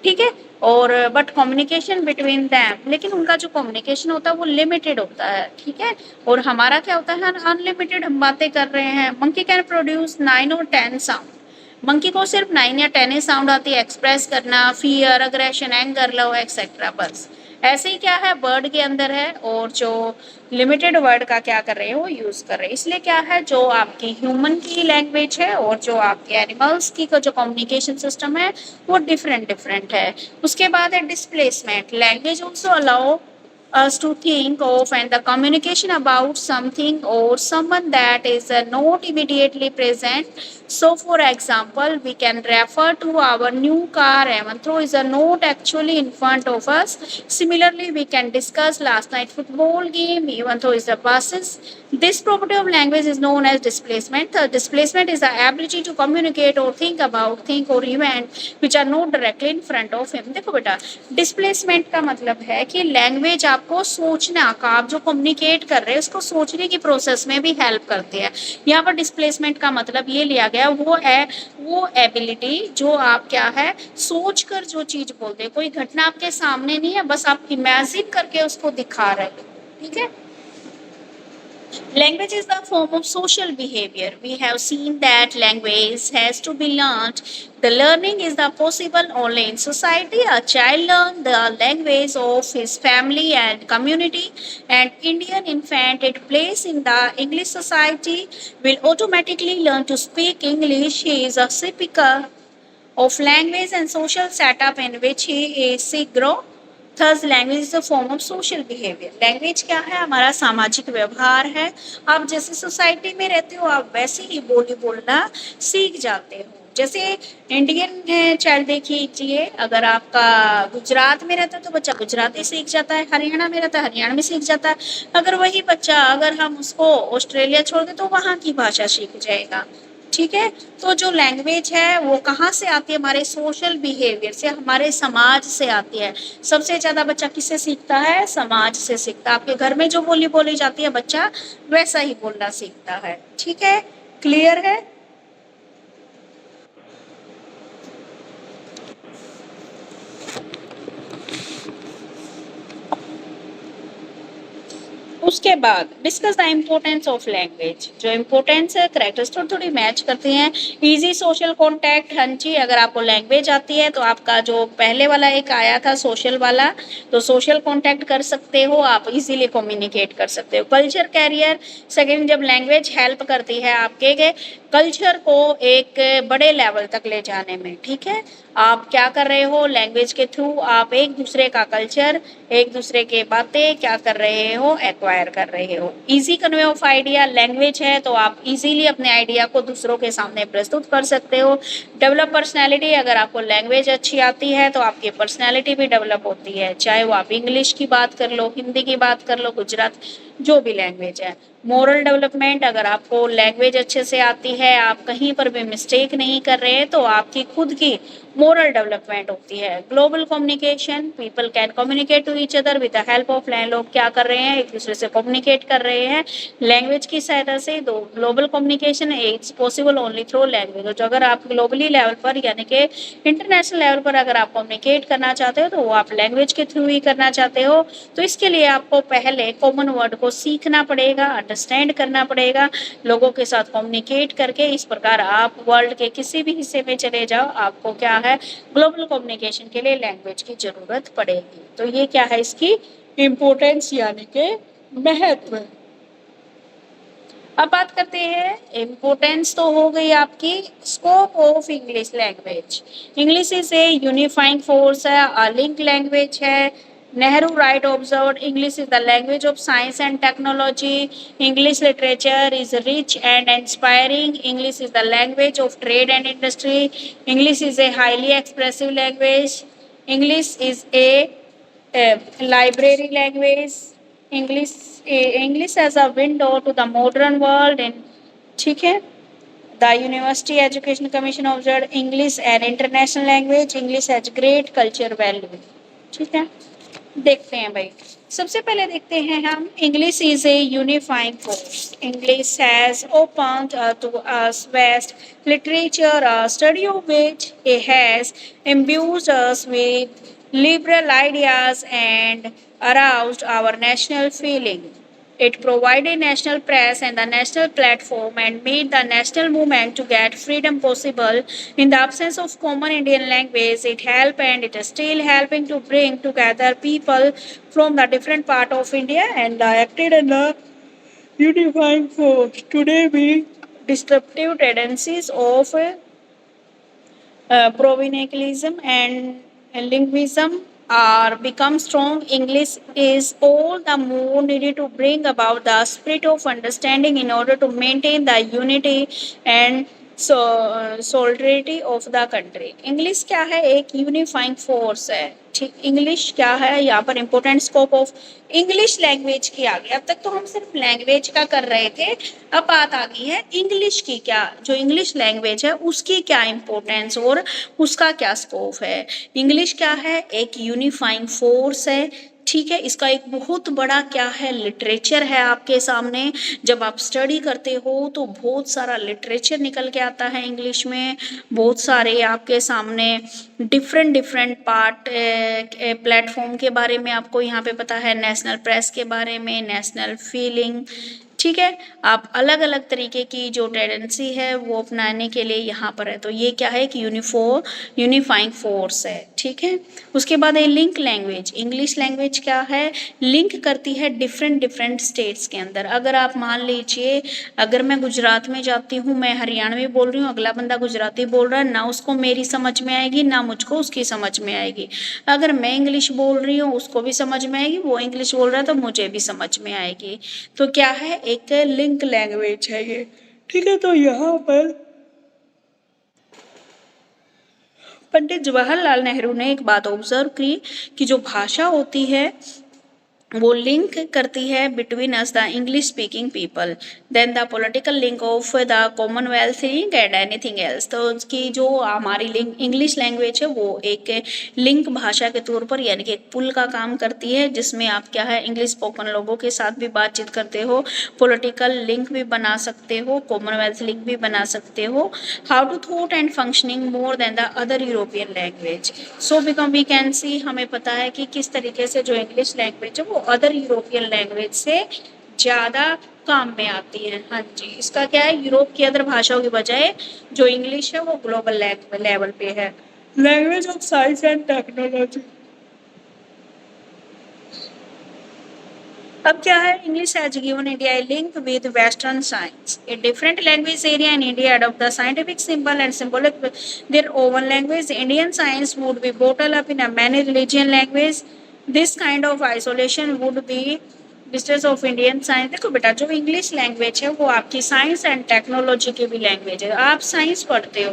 ठीक है, और बट कम्युनिकेशन बिटवीन दैम, लेकिन उनका जो कम्युनिकेशन होता है वो लिमिटेड होता है। ठीक है, और हमारा क्या होता है, अनलिमिटेड हम बातें कर रहे हैं। मंकी कैन प्रोड्यूस 9 और 10 साउंड, मंकी को सिर्फ 9 या 10 ही साउंड आती है एक्सप्रेस करना, fear, aggression, anger, love etcetera, बस। ऐसे ही क्या है, बर्ड के अंदर है, और जो लिमिटेड वर्ड का क्या कर रहे हो, यूज कर रहे हैं। इसलिए क्या है, जो आपकी ह्यूमन की लैंग्वेज है और जो आपके एनिमल्स की जो कम्युनिकेशन सिस्टम है वो डिफरेंट डिफरेंट है। उसके बाद है displacement, language also allow us to think of and the communication about something or someone that is not immediately present. So for example, we can refer to our new car even though is not actually in front of us. Similarly, we can discuss last night football game even though is the buses. This property of language is known as displacement. The displacement is the ability to communicate or think about think or event which are not directly in front of him. देखो बेटा, डिस्प्लेसमेंट का मतलब है कि लैंग्वेज आप आपको सोचना का, आप जो कम्युनिकेट कर रहे हैं उसको सोचने की प्रोसेस में भी हेल्प करते हैं। यहाँ पर डिस्प्लेसमेंट का मतलब ये लिया गया वो है वो एबिलिटी जो आप क्या है सोच कर जो चीज बोलते हैं, कोई घटना आपके सामने नहीं है, बस आप इमेजिन करके उसको दिखा रहे हैं, ठीक है। Language is the form of social behavior. We have seen that language has to be learned. The learning is the possible only in society. A child learns the language of his family and community. An Indian infant at place in the English society will automatically learn to speak English. He is a speaker of language and social setup in which he is grow. Thus, language is a form of social behavior. Language क्या है? हमारा सामाजिक व्यवहार है। आप जैसे सोसाइटी में रहते हो आप वैसे ही बोली बोलना सीख जाते हो। जैसे इंडियन चाइल्ड देखिए, अगर आपका गुजरात में रहता है तो बच्चा गुजराती सीख जाता है, हरियाणा में रहता है हरियाणा में सीख जाता है। अगर वही बच्चा अगर हम उसको ऑस्ट्रेलिया छोड़ दें तो वहाँ की भाषा सीख जाएगा, ठीक है। तो जो लैंग्वेज है वो कहाँ से आती है? हमारे सोशल बिहेवियर से, हमारे समाज से आती है। सबसे ज्यादा बच्चा किससे सीखता है? समाज से सीखता है। आपके घर में जो बोली बोली जाती है बच्चा वैसा ही बोलना सीखता है, ठीक है। क्लियर है? उसके बाद discuss the importance of language. जो इम्पोर्टेंस है करेक्टर्स थोड़ी मैच करते हैं। इजी सोशल कॉन्टैक्ट, हाँ जी, अगर आपको लैंग्वेज आती है तो आपका जो पहले वाला एक आया था सोशल वाला, तो सोशल कॉन्टैक्ट कर सकते हो, आप इजीली कम्युनिकेट कर सकते हो। कल्चर कैरियर, सेकेंड, जब लैंग्वेज हेल्प करती है आपके कल्चर को एक बड़े लेवल तक ले जाने में, ठीक है। आप क्या कर रहे हो? लैंग्वेज के थ्रू आप एक दूसरे का कल्चर, एक दूसरे के बातें क्या कर रहे हो? एक्वायर कर रहे हो। Easy convey of idea, language है तो आप इजीली अपने आइडिया को दूसरों के सामने प्रस्तुत कर सकते हो। डेवलप पर्सनैलिटी, अगर आपको लैंग्वेज अच्छी आती है तो आपकी पर्सनैलिटी भी डेवलप होती है, चाहे वो आप इंग्लिश की बात कर लो, हिंदी की बात कर लो, गुजरात, जो भी लैंग्वेज है। मोरल डेवलपमेंट, अगर आपको लैंग्वेज अच्छे से आती है, आप कहीं पर भी मिस्टेक नहीं कर रहे हैं तो आपकी खुद की मोरल डेवलपमेंट होती है। Global communication, people can communicate to each other with the help of language. लोग क्या कर रहे हैं? एक दूसरे से कम्युनिकेट कर रहे हैं लैंग्वेज की सहायता से। दो global communication is possible only through language. तो अगर आप ग्लोबली लेवल पर यानी कि इंटरनेशनल लेवल पर अगर आप कम्युनिकेट करना चाहते हो तो वो आप लैंग्वेज के थ्रू ही करना चाहते हो, तो इसके लिए आपको पहले कॉमन वर्ड को सीखना पड़ेगा, अंडरस्टैंड करना पड़ेगा, लोगों के साथ कम्युनिकेट करके। इस प्रकार आप वर्ल्ड के किसी भी हिस्से में चले जाओ, आपको क्या है ग्लोबल कम्युनिकेशन के लिए लैंग्वेज की जरूरत पड़ेगी। तो ये क्या है इसकी इम्पोर्टेंस यानी कि महत्व। अब बात करते हैं, इम्पोर्टेंस तो हो गई आपकी। Scope of English language, English is a unifying force है, अ लिंक लैंग्वेज है। Nehru right observe English is the language of science and technology. English literature is rich and inspiring. English is the language of trade and industry. English is a highly expressive language. English is A library language. English as a window to the modern world in, ठीक है। The University Education Commission observed English an international language. English has great culture value, ठीक है। देखते हैं भाई, सबसे पहले देखते हैं हम English is a unifying force. English has opened to us vast literature, a study of which it has imbued us with liberal ideas and aroused our national feeling. It provided national press and the national platform and made the national movement to get freedom possible. In the absence of common Indian language, it helped and it is still helping to bring together people from the different part of India and acted in a unifying force. Today, we disruptive tendencies of provincialism and linguism are become strong. English is all the more needed to bring about the spirit of understanding in order to maintain the unity and solidarity of the country. English क्या है? एक यूनिफाइंग फोर्स है, ठीक। इंग्लिश क्या है? यहाँ पर important scope of English language की आ गई। अब तक तो हम सिर्फ लैंग्वेज का कर रहे थे, अब बात आ गई है इंग्लिश की। क्या जो इंग्लिश लैंग्वेज है उसकी क्या इंपॉर्टेंस और उसका क्या स्कोप है। इंग्लिश क्या है? एक यूनिफाइंग फोर्स है, ठीक है। इसका एक बहुत बड़ा क्या है, लिटरेचर है आपके सामने। जब आप स्टडी करते हो तो बहुत सारा लिटरेचर निकल के आता है इंग्लिश में, बहुत सारे आपके सामने डिफरेंट डिफरेंट पार्ट प्लेटफॉर्म के बारे में आपको यहाँ पे पता है, नेशनल प्रेस के बारे में, नेशनल फीलिंग, ठीक है। आप अलग अलग तरीके की जो टेंडेंसी है वो अपनाने के लिए यहाँ पर है। तो ये क्या है कि यूनिफाइंग फोर्स है, ठीक है। उसके बाद है लिंक लैंग्वेज। इंग्लिश लैंग्वेज क्या है, लिंक करती है डिफरेंट डिफरेंट स्टेट्स के अंदर। अगर आप मान लीजिए, अगर मैं गुजरात में जाती हूँ, मैं हरियाणवी बोल रही हूँ, अगला बंदा गुजराती बोल रहा है, ना उसको मेरी समझ में आएगी ना मुझको उसकी समझ में आएगी। अगर मैं इंग्लिश बोल रही हूँ उसको भी समझ में आएगी, वो इंग्लिश बोल रहा है तो मुझे भी समझ में आएगी। तो क्या है, एक लिंक लैंग्वेज है ये, ठीक है। तो यहाँ पर पंडित जवाहरलाल नेहरू ने एक बात ऑब्जर्व की कि जो भाषा होती है वो लिंक करती है between us the English speaking people then the political link of the Commonwealth link and anything else. तो उसकी जो हमारी लिंक इंग्लिश लैंग्वेज है वो एक लिंक भाषा के तौर पर, यानी कि एक पुल का काम करती है, जिसमें आप क्या है, इंग्लिश स्पोकन लोगों के साथ भी बातचीत करते हो, पॉलिटिकल लिंक भी बना सकते हो, कॉमनवेल्थ लिंक भी बना सकते हो। How to thought and functioning more than the other European language. So become we can see, हमें पता है कि किस तरीके से जो इंग्लिश लैंग्वेज है वो अदर यूरोपियन लैंग्वेज से ज़्यादा काम में आती है। हाँ जी, इसका क्या है, यूरोप की अदर भाषाओं की बजाय जो इंग्लिश है वो ग्लोबल लेवल पे है। Language of science and technology. अब क्या है, English has given India A link with western science. A different language area in India adopt the scientific symbol and symbolic their own language. Indian science would be bottled up in a many religion language. This kind of isolation would be distance of Indian science. देखो बेटा, जो इंग्लिश लैंग्वेज है वो आपकी साइंस एंड टेक्नोलॉजी की भी लैंग्वेज है। आप साइंस पढ़ते हो,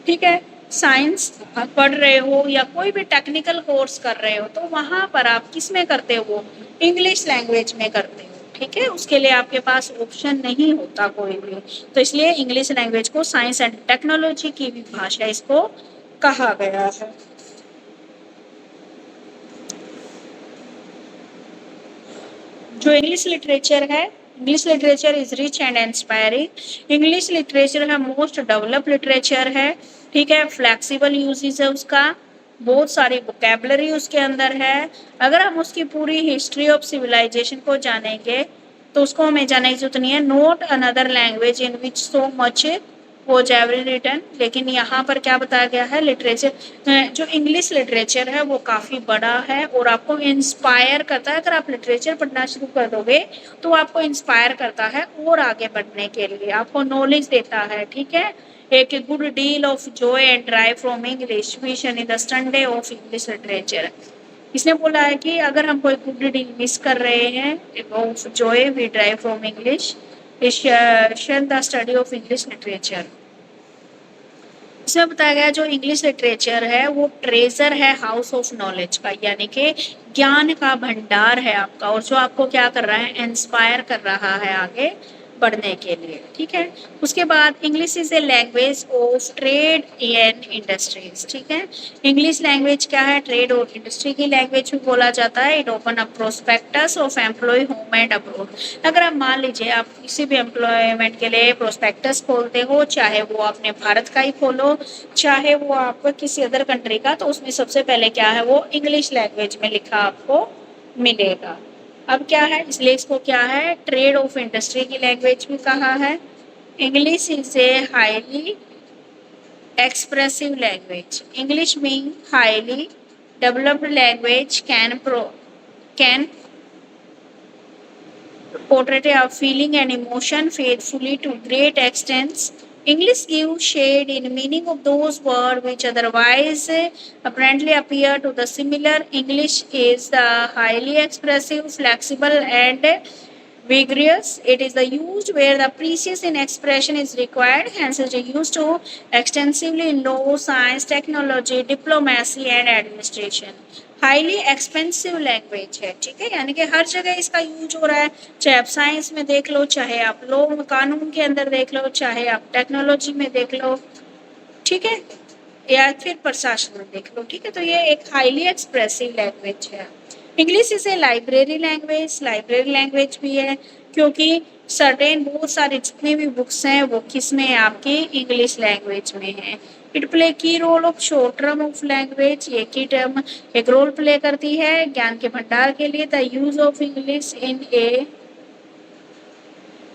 ठीक है, साइंस पढ़ रहे हो या कोई भी टेक्निकल कोर्स कर रहे हो, तो वहाँ पर आप किस में करते हो, इंग्लिश लैंग्वेज में करते हो, ठीक है। उसके लिए आपके पास ऑप्शन नहीं होता कोई भी। तो इसलिए इंग्लिश लैंग्वेज को साइंस एंड टेक्नोलॉजी की भी भाषा इसको कहा गया है। जो इंग्लिश लिटरेचर है, English literature is rich and inspiring. English literature है मोस्ट डेवलप लिटरेचर है, ठीक है। फ्लेक्सिबल यूजेस है उसका, बहुत सारी वोकेबलरी उसके अंदर है। अगर हम उसकी पूरी हिस्ट्री ऑफ सिविलाइजेशन को जानेंगे तो उसको हमें जानने की जरूरत नहीं है। Not another language in which so much was every written. लेकिन यहाँ पर क्या बताया गया है, लिटरेचर जो इंग्लिश लिटरेचर है वो काफ़ी बड़ा है और आपको इंस्पायर करता है। अगर आप लिटरेचर पढ़ना शुरू कर दोगे तो आपको इंस्पायर करता है और आगे बढ़ने के लिए, आपको नॉलेज देता है, ठीक है। एक good deal of Joy and drive from English vision in the Sunday off English literature. इसने बोला है कि अगर हम कोई गुड डील मिस कर रहे हैं of joy we drive from English the study of English literature. इसमें बताया गया जो इंग्लिश लिटरेचर है वो ट्रेजर है हाउस ऑफ नॉलेज का, यानी कि ज्ञान का भंडार है आपका, और जो आपको क्या कर रहा है, इंस्पायर कर रहा है आगे बढ़ने के लिए, ठीक है। उसके बाद English is a language of trade and industries, ठीक है। इंग्लिश लैंग्वेज क्या है, ट्रेड और इंडस्ट्री की लैंग्वेज भी बोला जाता है। It open up prospectus of employ home and abroad. अगर आप मान लीजिए आप किसी भी एम्प्लॉयमेंट के लिए प्रोस्पेक्टस खोलते हो, चाहे वो अपने भारत का ही खोलो, चाहे वो आप किसी अदर कंट्री का, तो उसमें सबसे पहले क्या है, वो इंग्लिश लैंग्वेज में लिखा आपको मिलेगा। अब क्या है, इसलिए इसको क्या है, ट्रेड ऑफ इंडस्ट्री की लैंग्वेज भी कहा है। English is a highly expressive language. English being highly developed language can portray a feeling and emotion faithfully to great extents. English gives shade in meaning of those words which otherwise apparently appear to the similar. English is the highly expressive, flexible, and vigorous. It is the used where the precision in expression is required. Hence, it is used to extensively in law, science, technology, diplomacy, and administration. Highly expensive language है, ठीक है, यानी कि हर जगह इसका यूज हो रहा है। चाहे आप साइंस में देख लो, चाहे आप लॉ कानून के अंदर देख लो, चाहे आप टेक्नोलॉजी में देख लो, ठीक है, या फिर प्रशासन में देख लो, ठीक है। तो ये एक हाईली एक्सप्रेसिव लैंग्वेज है। English is A library language भी है, क्योंकि सर्टेन बहुत सारे जितने भी बुक्स हैं वो किस में है, आपकी इंग्लिश लैंग्वेज में है। It play key role of short term of language, ये की टर्म एक रोल प्ले करती है ज्ञान के भंडार के लिए। The use of English in a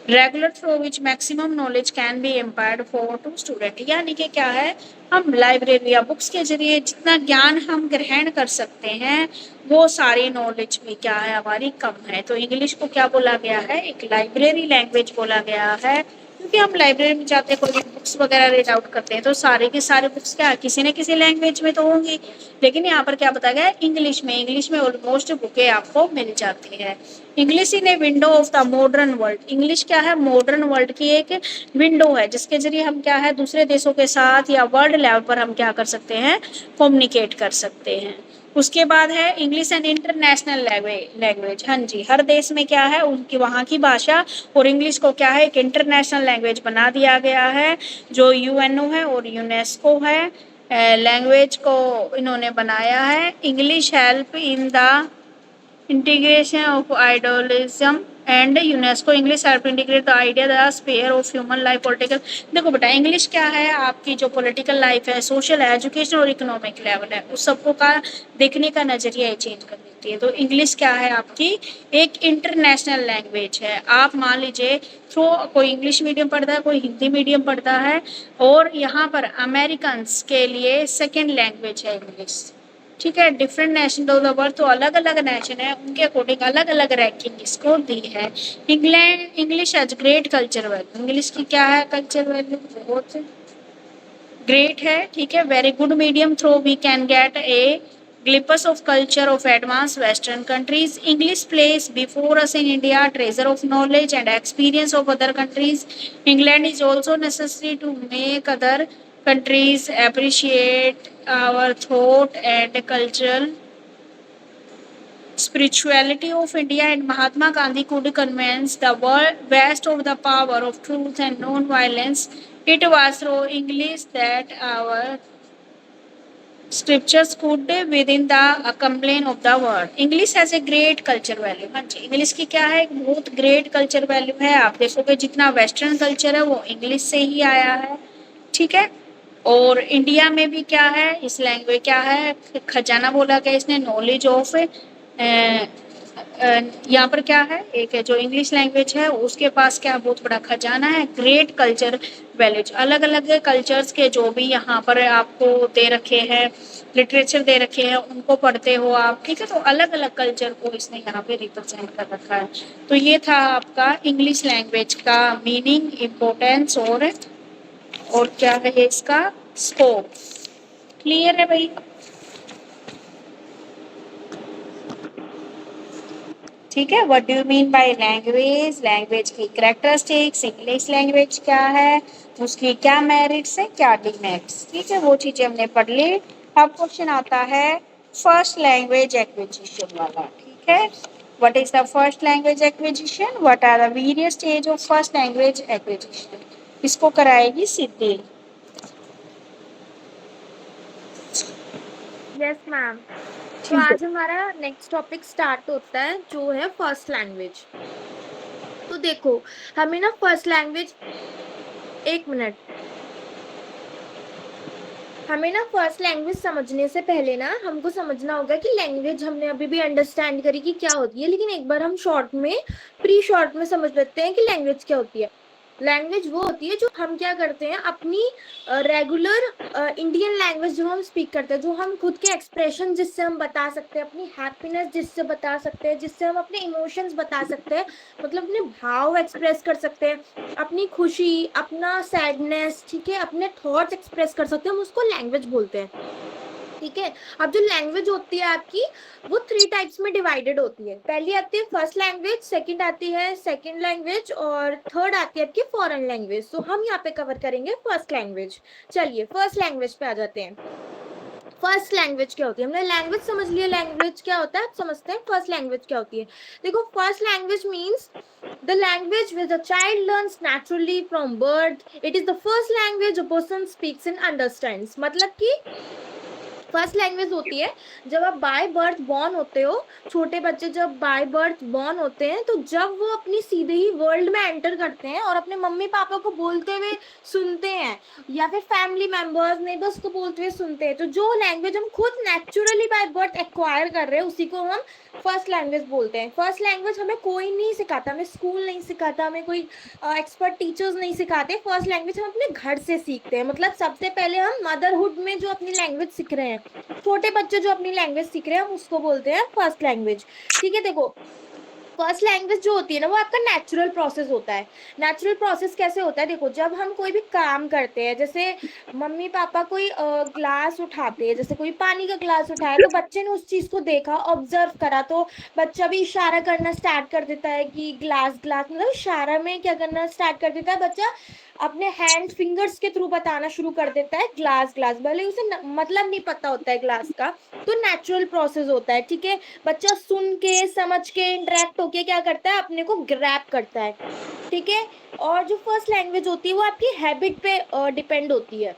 regular through which maximum knowledge can be imparted for to student, यानी कि क्या है, हम लाइब्रेरी या बुक्स के जरिए जितना ज्ञान हम ग्रहण कर सकते हैं वो सारी नॉलेज भी क्या है हमारी कम है। तो इंग्लिश को क्या बोला गया है, एक लाइब्रेरी लैंग्वेज बोला गया है, क्योंकि हम लाइब्रेरी में जाते हैं, कोई बुक्स वगैरह रीड आउट करते हैं तो सारे के सारे बुक्स क्या किसी न किसी लैंग्वेज में तो होंगी, लेकिन यहाँ पर क्या बताया गया है, इंग्लिश में ऑलमोस्ट बुकें आपको मिल जाती है। English in a window of the modern world, English क्या है, मॉडर्न वर्ल्ड की एक विंडो है जिसके जरिए हम क्या है दूसरे देशों के साथ या वर्ल्ड लेवल पर हम क्या कर सकते हैं, कम्युनिकेट कर सकते हैं। उसके बाद है इंग्लिश एंड इंटरनेशनल लैंग्वेज, हाँ जी, हर देश में क्या है उनकी वहाँ की भाषा, और इंग्लिश को क्या है एक इंटरनेशनल लैंग्वेज बना दिया गया है, जो यूएनओ है और यूनेस्को है लैंग्वेज को इन्होंने बनाया है। English help in the integration of idealism and UNESCO English help integrate the idea the sphere of human life political। देखो बेटा इंग्लिश क्या है, आपकी जो पॉलिटिकल लाइफ है, सोशल है, एजुकेशन और इकोनॉमिक लेवल है, उस सबको का देखने का नजरिया चेंज कर देती है। तो इंग्लिश क्या है, आपकी एक इंटरनेशनल लैंग्वेज है। आप मान लीजिए थ्रू कोई इंग्लिश मीडियम पढ़ता है, कोई हिंदी मीडियम पढ़ता है, और यहाँ पर अमेरिकन के लिए सेकेंड लैंग्वेज है इंग्लिश, ठीक है। Different nation of the world, तो अलग अलग नेशन है उनके अकॉर्डिंग अलग अलग रैंकिंग इसको दी है। English as great culture value, English की क्या है कल्चर वैल्यू, बहुत ग्रेट है, ठीक है। Very good medium through we can get a glimpse of culture of advanced western countries। English plays before us in India treasure of knowledge and experience of other countries। England is also necessary to make other countries appreciate our thought and cultural spirituality of India। And Mahatma Gandhi could convince the world west of the power of truth and non-violence। It was through English that our scriptures could within the complaint of the word। English has a great culture value, हाँ जी, इंग्लिश की क्या है, एक बहुत ग्रेट कल्चर वैल्यू है। आप देखोगे जितना वेस्टर्न कल्चर है वो इंग्लिश से ही आया है, ठीक है। और इंडिया में भी क्या है, इस लैंग्वेज क्या है, खजाना बोला गया इसने, नॉलेज ऑफ यहाँ पर क्या है, एक जो इंग्लिश लैंग्वेज है उसके पास क्या बहुत बड़ा खजाना है, ग्रेट कल्चर वैल्यूज। अलग अलग कल्चर्स के जो भी यहाँ पर आपको दे रखे हैं, लिटरेचर दे रखे हैं, उनको पढ़ते हो आप, ठीक है। तो अलग अलग कल्चर को इसने यहाँ पे रिप्रेजेंट कर रखा है। तो ये था आपका इंग्लिश लैंग्वेज का मीनिंग, इम्पोर्टेंस और क्या है इसका स्कोप। क्लियर है भाई, ठीक है। What do you mean by language, language की कैरेक्टरिस्टिक्स, इंग्लिश लैंग्वेज क्या है, उसकी क्या मेरिट्स है, क्या डिमेरिट्स, ठीक है, वो चीजें हमने पढ़ ली। अब क्वेश्चन आता है फर्स्ट लैंग्वेज एक्विजिशन वाला, ठीक है। What is the first language acquisition, what are the various stage of first language acquisition, इसको कराएगी सिद्धि। Yes ma'am. तो आज हमारा नेक्स्ट टॉपिक स्टार्ट होता है जो है फर्स्ट लैंग्वेज। तो देखो हमें ना फर्स्ट लैंग्वेज, एक मिनट, हमें ना फर्स्ट लैंग्वेज समझने से पहले ना हमको समझना होगा कि लैंग्वेज हमने अभी भी अंडरस्टैंड करी कि क्या होती है, लेकिन एक बार हम प्री शॉर्ट में समझ लेते हैं कि लैंग्वेज क्या होती है। लैंग्वेज वो होती है जो हम क्या करते हैं, अपनी रेगुलर इंडियन लैंग्वेज जो हम स्पीक करते हैं, जो हम खुद के एक्सप्रेशन जिससे हम बता सकते हैं, अपनी हैप्पीनेस जिससे बता सकते हैं, जिससे हम अपने इमोशंस बता सकते हैं, मतलब अपने भाव एक्सप्रेस कर सकते हैं, अपनी खुशी, अपना सैडनेस, ठीक है, अपने थॉट्स एक्सप्रेस कर सकते हैं, हम उसको लैंग्वेज बोलते हैं, ठीक है। अब जो लैंग्वेज होती है आपकी वो 3 टाइप्स में डिवाइडेड होती है। पहली आती है फर्स्ट लैंग्वेज, सेकंड आती है सेकंड लैंग्वेज, और थर्ड आती है आपकी फॉरेन लैंग्वेज। तो हम यहाँ पे कवर करेंगे फर्स्ट लैंग्वेज। चलिए फर्स्ट लैंग्वेज पे आ जाते हैं। फर्स्ट लैंग्वेज क्या होती है, हमने लैंग्वेज समझ लिया, लैंग्वेज क्या होता है, अब समझते हैं फर्स्ट लैंग्वेज क्या होती है। देखो first language means the language which a child learns naturally from birth। it is the first language a person speaks and understands। मतलब कि फर्स्ट लैंग्वेज होती है जब आप बाय बर्थ बॉर्न होते हो। छोटे बच्चे जब बाय बर्थ बॉर्न होते हैं तो जब वो अपनी सीधे ही वर्ल्ड में एंटर करते हैं और अपने मम्मी पापा को बोलते हुए सुनते हैं या फिर फैमिली मेंबर्स नेबर्स को बोलते हुए सुनते हैं, तो जो लैंग्वेज हम खुद नेचुरली बाय बर्थ एक्वायर कर रहे हैं उसी को हम फर्स्ट लैंग्वेज बोलते हैं। फर्स्ट लैंग्वेज हमें कोई नहीं सिखाता, हमें स्कूल नहीं सिखाता, हमें कोई एक्सपर्ट टीचर्स नहीं सिखाते। फर्स्ट लैंग्वेज हम अपने घर से सीखते हैं। मतलब सबसे पहले हम मदरहुड में जो अपनी लैंग्वेज सीख रहे हैं, छोटे बच्चे जो अपनी लैंग्वेज सीख रहे हैं, हम उसको बोलते हैं फर्स्ट लैंग्वेज। ठीक है, देखो फर्स्ट लैंग्वेज जो होती है ना वो आपका नेचुरल प्रोसेस होता है। नेचुरल प्रोसेस कैसे होता है, देखो जब हम कोई भी काम करते हैं, जैसे मम्मी पापा कोई ग्लास उठाते हैं, जैसे कोई पानी का ग्लास उठाया तो बच्चे ने उस चीज को देखा, ऑब्जर्व करा, तो बच्चा भी इशारा करना स्टार्ट कर देता है कि ग्लास ग्लास, मतलब इशारा में क्या करना स्टार्ट कर देता है बच्चा, अपने हैंड फिंगर्स के थ्रू बताना शुरू कर देता है ग्लास ग्लास, भले उसे मतलब नहीं पता होता है ग्लास का। तो नेचुरल प्रोसेस होता है। ठीक है, बच्चा सुन के समझ के इंटरेक्ट होके क्या करता है, अपने को ग्रैब करता है। ठीक है, और जो फर्स्ट लैंग्वेज होती है वो आपकी हैबिट पे डिपेंड होती है।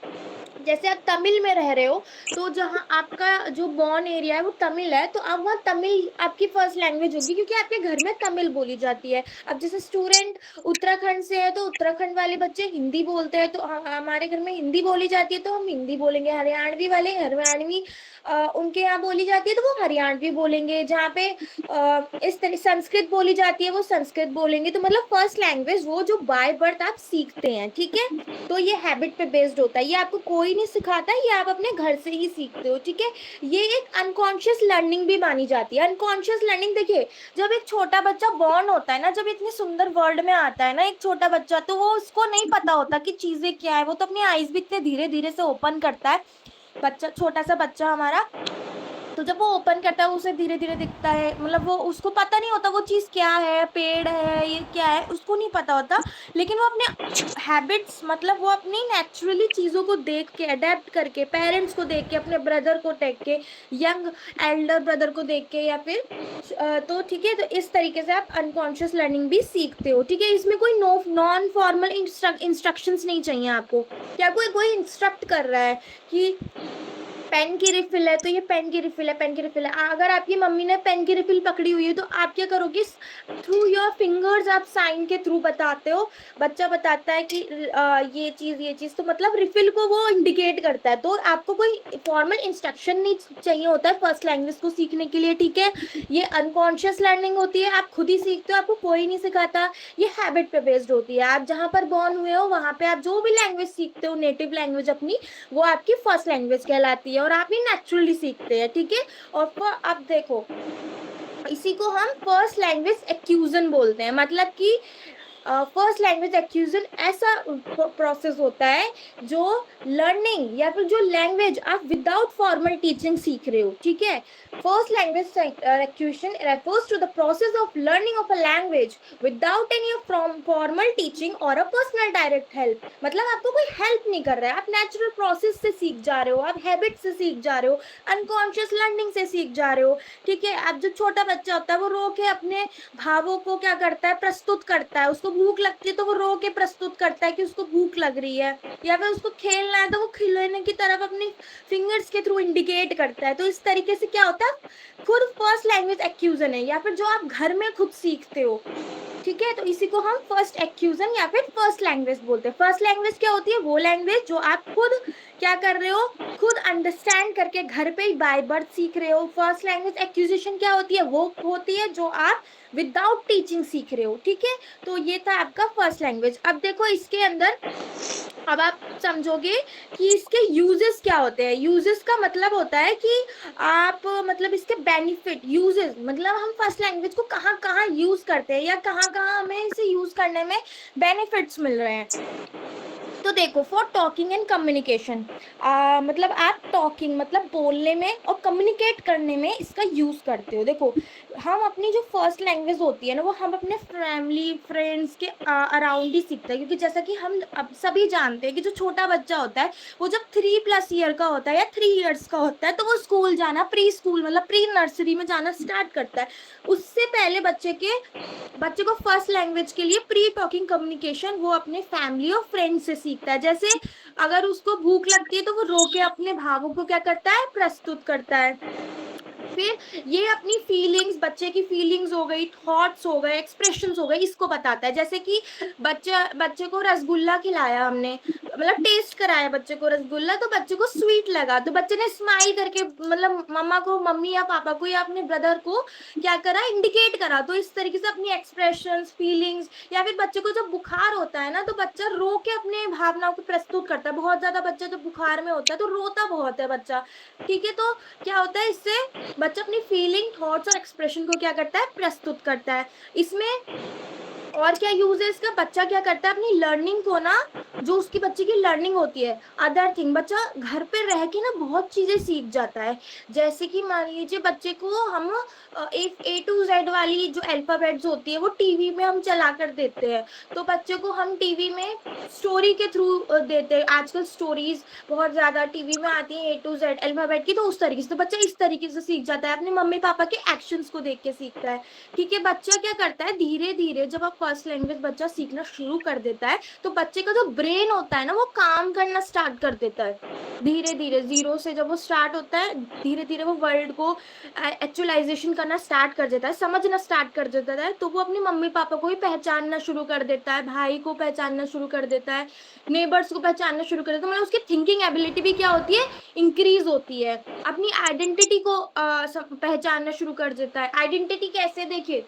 जैसे आप तमिल में रह रहे हो तो जहाँ आपका जो बॉर्न एरिया है वो तमिल है, तो अब वहाँ तमिल आपकी फर्स्ट लैंग्वेज होगी क्योंकि आपके घर में तमिल बोली जाती है। अब जैसे स्टूडेंट उत्तराखंड से है तो उत्तराखंड वाले बच्चे हिंदी बोलते हैं, तो हमारे घर में हिंदी बोली जाती है तो हम हिंदी बोलेंगे। हरियाणवी वाले हरियाणवी उनके यहाँ बोली जाती है तो वो हरियाणवी बोलेंगे। जहाँ पे इस तरह संस्कृत बोली जाती है वो संस्कृत बोलेंगे। तो मतलब फर्स्ट लैंग्वेज वो जो बाय बर्थ आप सीखते हैं। ठीक है, तो ये हैबिट पे बेस्ड होता है, ये आपको कोई नहीं सिखाता, ये आप अपने घर से ही सीखते हो। ठीक है, ये एक अनकॉन्शियस लर्निंग भी मानी जाती है। अनकॉन्शियस लर्निंग देखिए, जब एक छोटा बच्चा बॉर्न होता है ना, जब इतनी सुंदर वर्ल्ड में आता है ना एक छोटा बच्चा, तो वो उसको नहीं पता होता कि चीजें क्या है, वो तो अपनी आईज भी इतने धीरे धीरे से ओपन करता है। बच्चा, छोटा सा बच्चा हमारा, तो जब वो ओपन करता है उसे धीरे धीरे दिखता है, मतलब वो उसको पता नहीं होता वो चीज क्या है, पेड़ है ये क्या है, उसको नहीं पता होता। लेकिन वो अपने हैबिट्स, मतलब वो अपनी नेचुरली चीजों को देख के अडेप्ट करके, पेरेंट्स को देख के, अपने ब्रदर को देख के, यंग एल्डर ब्रदर को देख के, या फिर तो ठीक है, तो इस तरीके से आप अनकॉन्शियस लर्निंग भी सीखते हो। ठीक है, इसमें कोई नॉन फॉर्मल इंस्ट्रक्शंस नहीं चाहिए आपको। क्या कोई कोई इंस्ट्रक्ट कर रहा है कि पेन की रिफिल है तो ये पेन की रिफिल है, पेन की रिफिल है। अगर आपकी मम्मी ने पेन की रिफिल पकड़ी हुई है तो आप क्या करोगे, थ्रू योर फिंगर्स आप साइन के थ्रू बताते हो। बच्चा बताता है कि ये चीज, तो मतलब रिफिल को वो इंडिकेट करता है। तो आपको कोई फॉर्मल इंस्ट्रक्शन नहीं चाहिए होता है फर्स्ट लैंग्वेज को सीखने के लिए। ठीक है, ये अनकॉन्शियस लर्निंग होती है, आप खुद ही सीखते हो, आपको कोई नहीं सिखाता। ये हैबिट पे बेस्ड होती है। आप जहाँ पर बॉर्न हुए हो वहां पे आप जो भी लैंग्वेज सीखते हो, नेटिव लैंग्वेज अपनी, वो आपकी फर्स्ट लैंग्वेज कहलाती है और आप ही नेचुरली सीखते हैं। ठीक है, और अब देखो इसी को हम फर्स्ट लैंग्वेज एक्यूजन बोलते हैं। मतलब कि फर्स्ट लैंग्वेज एक्यूजन ऐसा प्रोसेस होता है जो लर्निंग या फिर जो लैंग्वेज आप विदाउट फॉर्मल टीचिंग सीख रहे हो। ठीक है, first language acquisition refers to the process of learning of a language without any formal teaching और अ पर्सनल डायरेक्ट हेल्प। मतलब आपको कोई हेल्प नहीं कर रहा है, आप नेचुरल प्रोसेस से सीख जा रहे हो, आप हैबिट से सीख जा रहे हो, अनकॉन्शियस लर्निंग से सीख जा रहे हो। ठीक है, अब जो छोटा बच्चा होता है वो रो के अपने भावों को क्या करता है, प्रस्तुत करता है। उसको भूख लगती है तो वो रो के प्रस्तुत करता है कि उसको भूख लग रही है, या फिर उसको खेलना है तो वो खिलौने की तरफ अपनी फिंगर्स के थ्रू इंडिकेट करता है। तो इस तरीके से क्या होता है, खुद फर्स्ट लैंग्वेज एक्यूजन है, या फिर जो आप घर में खुद सीखते हो। ठीक है, तो इसी को हम फर्स्ट एक्यूजन या फिर फर्स्ट लैंग्वेज बोलते हैं। फर्स्ट लैंग्वेज क्या होती है, वो लैंग्वेज जो आप खुद क्या कर रहे हो, खुद अंडरस्टैंड करके घर पे ही बाय बर्थ सीख रहे हो। फर्स्ट लैंग्वेज एक्विजिशन क्या होती है, वो होती है जो आप विदाउट टीचिंग सीख रहे हो। ठीक है, तो ये था आपका फर्स्ट लैंग्वेज। अब देखो इसके अंदर, अब आप समझोगे कि इसके यूजेस क्या होते हैं। यूजेस का मतलब होता है कि आप मतलब इसके बेनिफिट, यूजेस मतलब हम फर्स्ट लैंग्वेज को कहाँ कहाँ यूज करते हैं या कहाँ कहाँ हमें इसे यूज करने में बेनिफिट्स मिल रहे हैं। तो देखो, फॉर टॉकिंग एंड कम्युनिकेशन, मतलब आप टॉकिंग मतलब बोलने में और कम्युनिकेट करने में इसका यूज करते हो। देखो हम अपनी जो फर्स्ट लैंग्वेज होती है ना वो हम अपने फैमिली फ्रेंड्स के अराउंड ही सीखते हैं, क्योंकि जैसा कि हम अब सभी जानते हैं कि जो छोटा बच्चा होता है वो जब 3+ ईयर का होता है या 3 इयर्स का होता है तो वो स्कूल जाना, प्री स्कूल मतलब प्री नर्सरी में जाना स्टार्ट करता है। उससे पहले बच्चे को फर्स्ट लैंग्वेज के लिए प्री टॉकिंग कम्युनिकेशन वो अपने फैमिली और फ्रेंड से सीखता है। जैसे अगर उसको भूख लगती है तो वो रो के अपने भावों को क्या करता है, प्रस्तुत करता है। फिर ये अपनी फीलिंग्स, बच्चे की फीलिंग्स हो गई, थॉट्स हो गए, एक्सप्रेशंस हो गए, इसको बताता है। जैसे कि बच्चे को रसगुल्ला खिलाया हमने, मतलब टेस्ट कराया बच्चे को रसगुल्ला, तो बच्चे को स्वीट लगा तो बच्चे ने स्माइल करके मतलब मम्मा को, मम्मी या पापा को या अपने ब्रदर को क्या करा, इंडिकेट करा। तो इस तरीके से अपनी एक्सप्रेशंस, फीलिंग्स, या फिर बच्चे को जब बुखार होता है ना तो बच्चा रो के अपने भावनाओं को प्रस्तुत करता है। बहुत ज्यादा बच्चा जब बुखार में होता है तो रोता बहुत है बच्चा, ठीक है। तो क्या होता है इससे, बच्चा अपनी फीलिंग, थॉट्स और एक्सप्रेशन को क्या करता है, प्रस्तुत करता है। इसमें और क्या यूज है इसका, बच्चा क्या करता है अपनी लर्निंग को ना, जो उसकी बच्चे की लर्निंग होती है, अदर थिंग, बच्चा घर पे रह के ना बहुत चीजें सीख जाता है। जैसे कि मान लीजिए बच्चे को हम A to Z वाली जो अल्फाबेट्स होती है वो टीवी में हम चला कर देते हैं, तो बच्चे को हम टीवी में स्टोरी के थ्रू देते हैं। आजकल स्टोरीज बहुत ज्यादा टीवी में आती है A to Z अल्फाबेट की, तो उस तरीके से तो बच्चा इस तरीके से सीख जाता है, अपने मम्मी पापा के एक्शंस को देख के सीखता है, ठीक है। बच्चा क्या करता है, धीरे धीरे जब आप फर्स्ट लैंग्वेज बच्चा सीखना शुरू कर देता है तो बच्चे का जो ब्रेन होता है ना वो काम करना स्टार्ट कर देता है। धीरे धीरे जीरो से जब वो स्टार्ट होता है, धीरे धीरे वो वर्ल्ड को एक्चुअलाइजेशन करना स्टार्ट कर देता है, समझना स्टार्ट कर देता है। तो वो अपनी मम्मी पापा को ही पहचानना शुरू कर देता है, भाई को पहचानना शुरू कर देता है, नेबर्स को पहचानना शुरू कर देता है। मतलब उसकी थिंकिंग एबिलिटी भी क्या होती है, इंक्रीज होती है। अपनी आइडेंटिटी को पहचानना शुरू कर देता है। आइडेंटिटी कैसे, देखिए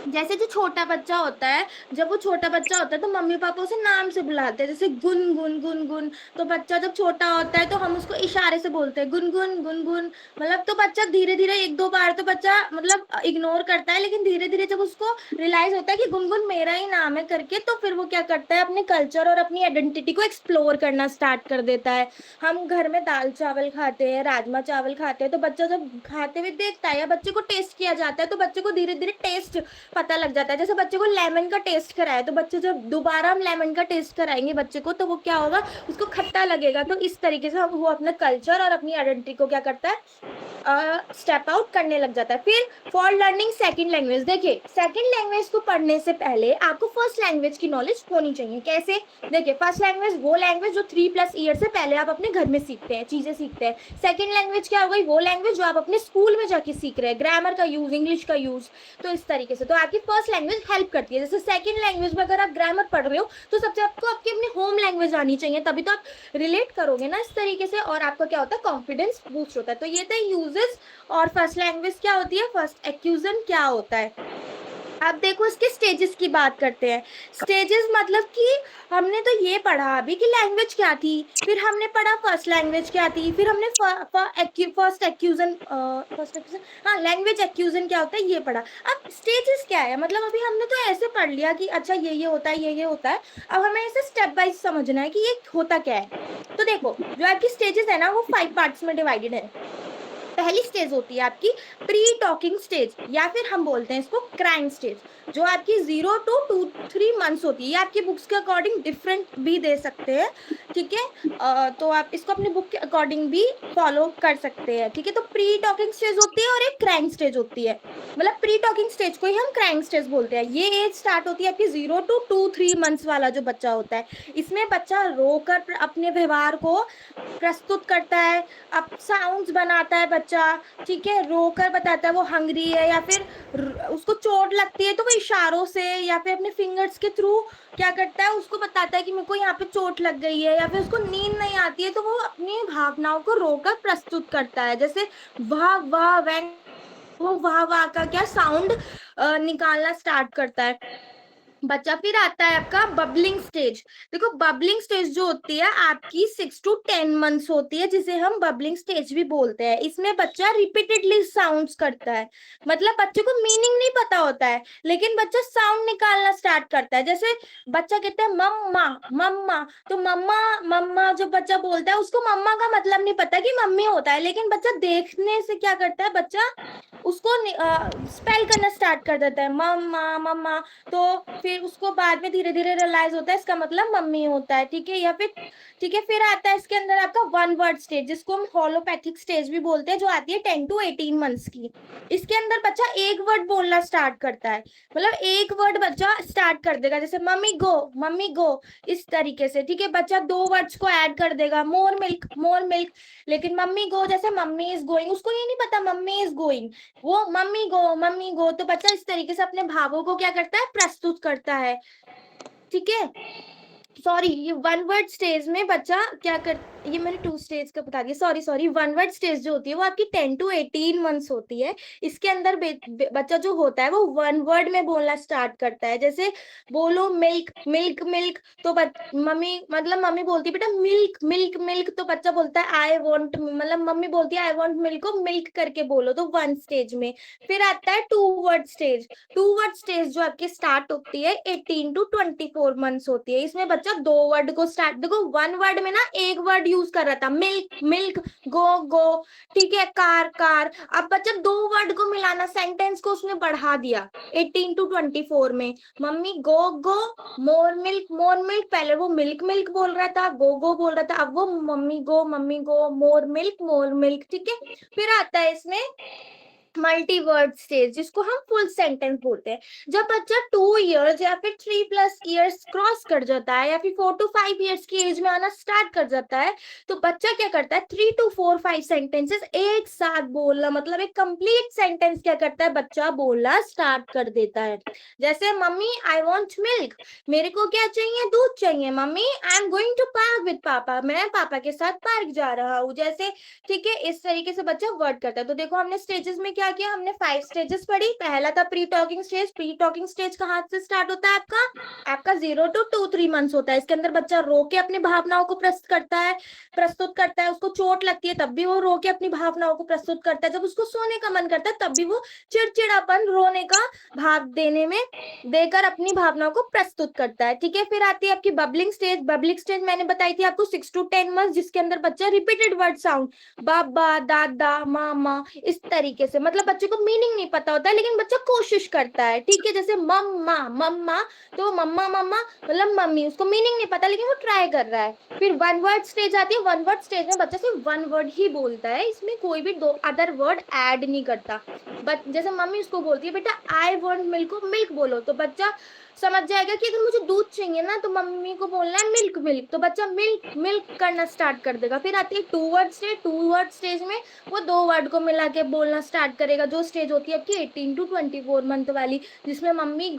जैसे जो छोटा बच्चा होता है, जब वो छोटा बच्चा होता है तो मम्मी पापा उसे नाम से बुलाते हैं, जैसे गुनगुन गुनगुन। तो बच्चा जब छोटा होता है तो हम उसको इशारे से बोलते हैं गुनगुन गुनगुन। मतलब तो बच्चा धीरे धीरे एक दो बार तो बच्चा मतलब इग्नोर करता है, लेकिन धीरे धीरे जब उसको रियलाइज होता है कि गुनगुन मेरा ही नाम है करके, तो फिर वो क्या करता है, अपने कल्चर और अपनी आइडेंटिटी को एक्सप्लोर करना स्टार्ट कर देता है। हम घर में दाल चावल खाते हैं, राजमा चावल खाते हैं, तो बच्चा जब खाते हुए देखता है या बच्चे को टेस्ट किया जाता है तो बच्चे को धीरे धीरे टेस्ट पता लग जाता है। जैसे बच्चे को लेमन का टेस्ट कराया तो बच्चे जब दोबारा हम लेमन का टेस्ट कराएंगे बच्चे को तो वो क्या होगा, उसको खट्टा लगेगा। तो इस तरीके से हम वो अपना कल्चर और अपनी आइडेंटिटी को क्या करता है, स्टेप आउट करने लग जाता है। फिर फॉर लर्निंग सेकंड लैंग्वेज, देखिए सेकंड लैंग्वेज को पढ़ने से पहले आपको फर्स्ट लैंग्वेज की नॉलेज होनी चाहिए। कैसे, देखिए फर्स्ट लैंग्वेज वो लैंग्वेज जो 3+ ईयर से पहले आप अपने घर में सीखते हैं, चीजें सीखते हैं। सेकंड लैंग्वेज क्या हो गई, वो लैंग्वेज जो आप अपने स्कूल में जाके सीख रहे हैं, ग्रामर का यूज, इंग्लिश का यूज। तो इस तरीके से तो आपकी फर्स्ट लैंग्वेज हेल्प करती है। जैसे सेकंड लैंग्वेज में अगर आप ग्रामर पढ़ रहे हो तो सबसे आपको आपकी अपनी होम लैंग्वेज आनी चाहिए, तभी तो आप रिलेट करोगे ना इस तरीके से, और आपका क्या होता है, कॉन्फिडेंस बूस्ट होता है। तो ये थे यूजेस। और फर्स्ट लैंग्वेज क्या होती है, फर्स्ट एक्यूजन क्या होता है। अब देखो इसके स्टेजेस की बात करते हैं। स्टेजेस मतलब कि हमने तो ये पढ़ा अभी कि लैंग्वेज क्या थी, फिर हमने पढ़ा फर्स्ट लैंग्वेज क्या थी, फिर हमने फर्स्ट एक्यूजन हाँ लैंग्वेज एक्यूजन क्या होता है ये पढ़ा। अब स्टेजेस क्या है, मतलब अभी हमने तो ऐसे पढ़ लिया कि अच्छा ये होता है, ये होता है। अब हमें इसे स्टेप वाइज समझना है कि ये होता क्या है। तो देखो जो आपकी स्टेजेस है ना वो 5 पार्ट्स में डिवाइडेड है। पहली स्टेज होती है आपकी प्री टॉकिंग स्टेज, या फिर हम बोलते हैं इसको क्राइंग स्टेज, जो आपकी 0 to 2-3 मंथ्स होती है। ये आपकी बुक्स के अकॉर्डिंग डिफरेंट भी दे सकते हैं, ठीक है। तो आप इसको अपने बुक के अकॉर्डिंग भी फॉलो कर सकते हैं, ठीक है। तो प्री टॉकिंग स्टेज होती है और एक क्राइंग स्टेज होती है। मतलब प्री टॉकिंग स्टेज को ही हम क्राइंग स्टेज बोलते हैं। ये एज स्टार्ट होती है आपकी 0 to 3 मंथ्स वाला जो बच्चा होता है। इसमें बच्चा रोकर अपने व्यवहार को प्रस्तुत करता है, अब साउंड्स बनाता है बच्चा, ठीक है, रोकर बताता है वो हंग्री है, या फिर उसको चोट लगती है तो वो इशारों से या फिर अपने फिंगर्स के थ्रू क्या करता है, उसको बताता है कि मेरे को यहाँ पे चोट लग गई है, या फिर उसको नींद नहीं आती है तो वो अपनी भावनाओं को रोकर प्रस्तुत करता है। जैसे वाह वाह वैन, वो वाह वाह का क्या साउंड निकालना स्टार्ट करता है बच्चा। फिर आता है आपका बबलिंग स्टेज। देखो बबलिंग स्टेज जो होती है आपकी 6 to 10 मंथ्स होती है, जिसे हम बबलिंग स्टेज भी बोलते हैं। इसमें बच्चा रिपीटेडली साउंड्स करता है, मतलब बच्चे को मीनिंग नहीं पता होता है लेकिन बच्चा साउंड निकालना स्टार्ट करता है। जैसे बच्चा कहता है मम्मा मम्मा, तो मम्मा मम्मा जो बच्चा बोलता है उसको मम्मा का मतलब नहीं पता कि मम्मी होता है, लेकिन बच्चा देखने से क्या करता है, बच्चा उसको स्पेल करना स्टार्ट कर देता है, मम्मा मम्मा। तो फिर उसको बाद में धीरे धीरे रियलाइज होता है इसका मतलब मम्मी होता है, ठीक है। या फिर ठीक है, फिर आता है इसके अंदर आपका वन वर्ड स्टेज, जिसको हम होलोपैथिक स्टेज भी बोलते हैं, जो आती है 10 to 18 मंथ्स की। इसके अंदर बच्चा एक वर्ड बोलना स्टार्ट करता है, मतलब एक वर्ड बच्चा स्टार्ट कर देगा, जैसे मम्मी गो, मम्मी गो, इस तरीके से, ठीक है। बच्चा दो वर्ड्स को ऐड कर देगा, मोर मिल्क, मोर मिल्क। लेकिन मम्मी गो, जैसे मम्मी इज गोइंग, उसको ये नहीं पता मम्मी इज गोइंग, वो मम्मी गो, मम्मी गो। तो बच्चा इस तरीके से अपने भावों को क्या करता है, प्रस्तुत करता है, ठीक है। सॉरी, ये वन वर्ड स्टेज में बच्चा क्या कर, ये मैंने टू स्टेज का बता दिया, sorry sorry. One word stage जो होती है वो आपकी 10 to 18 मंथ्स होती है। इसके अंदर बच्चा जो होता है वो वन वर्ड में बोलना स्टार्ट करता है, जैसे बोलो मिल्क, मिल्क मिल्क। तो मम्मी, मतलब मम्मी बोलती है बेटा मिल्क मिल्क मिल्क, तो बच्चा बोलता है आई वॉन्ट, मतलब मम्मी बोलती है आई वॉन्ट मिल्क को मिल्क करके बोलो, तो वन स्टेज में। फिर आता है two word stage. Two word stage जो आपकी स्टार्ट होती है 18 to 24 मंथ्स होती है। इसमें बच्चा दो वर्ड को स्टार्ट, देखो वन वर्ड में ना एक वर्ड यूज कर रहा था, मिल्क मिल्क, गो गो, ठीक है, कार कार। अब बच्चा दो वर्ड को मिलाना, सेंटेंस को उसने बढ़ा दिया 18 to 24 में, मम्मी गो गो, मोर मिल्क मोर मिल्क। पहले वो मिल्क मिल्क बोल रहा था, गो गो बोल रहा था, अब वो मम्मी गो मोर मिल्क, ठीक है। फिर आता है इसमें मल्टी वर्ड स्टेज, जिसको हम फुल सेंटेंस बोलते हैं। जब बच्चा 2 इयर्स या फिर 3+ इयर्स क्रॉस कर जाता है, या फिर 4 to 5 इयर्स की एज में आना स्टार्ट कर जाता है, तो बच्चा क्या करता है, 3 to 4 5 सेंटेंसेस एक साथ बोलना, मतलब एक कंप्लीट सेंटेंस क्या करता है, बच्चा बोलना स्टार्ट कर देता है। जैसे मम्मी आई वॉन्ट मिल्क, मेरे को क्या चाहिए, दूध चाहिए। Mummy I am going to park with papa, मैं पापा के साथ पार्क जा रहा हूँ, जैसे, ठीक है। इस तरीके से बच्चा वर्ड करता है। तो देखो हमने स्टेजेस में क्या किया, हमने 5 स्टेजेस पढ़ी। पहला था pre talking stage. Pre talking stage कहाँ से स्टार्ट होता है आपका, आपका 0 to 2 3 मंथ्स होता है। इसके अंदर बच्चा रो के अपनी भावनाओं को प्रस्तुत करता है। उसको चोट लगती है तब भी वो रो के अपनी भावनाओं को प्रस्तुत करता है। जब उसको सोने का मन करता है तब भी वो चिड़चिड़ापन, रोने का भाव देने में देकर अपनी भावनाओं को प्रस्तुत करता है, ठीक है। फिर आती है आपकी बबलिंग स्टेज। बबलिंग स्टेज मैंने बताई थी आपको 6 to 10 मंथ्स, जिसके अंदर बच्चा रिपीटेड वर्ड साउंड, बाबा दादा मामा, इस तरीके से, मतलब बच्चे को मीनिंग नहीं पता होता है लेकिन बच्चा कोशिश करता है, ठीक है। जैसे मम्मा मम्मा, तो मम्मा मम्मा मतलब मम्मी, उसको मीनिंग नहीं पता लेकिन वो ट्राई कर रहा है। फिर वन वर्ड स्टेज आती है। वन वर्ड स्टेज में बच्चा सिर्फ वन वर्ड ही बोलता है, इसमें कोई भी दो अदर वर्ड ऐड नहीं करता। बट जैसे मम्मी उसको बोलती है बेटा आई वॉन्ट मिल्क, को मिल्क बोलो, तो बच्चा समझ जाएगा कि अगर मुझे दूध चाहिए ना तो मम्मी को बोलना है मिल्क मिल्क, तो बच्चा मिल्क मिल्क करना स्टार्ट कर देगा। फिर आती है two word stage. Two word stage में वो दो वर्ड को मिला के बोलना स्टार्ट करेगा, जो स्टेज होती है आपकी 18 to 24 मंथ वाली, जिसमें mummy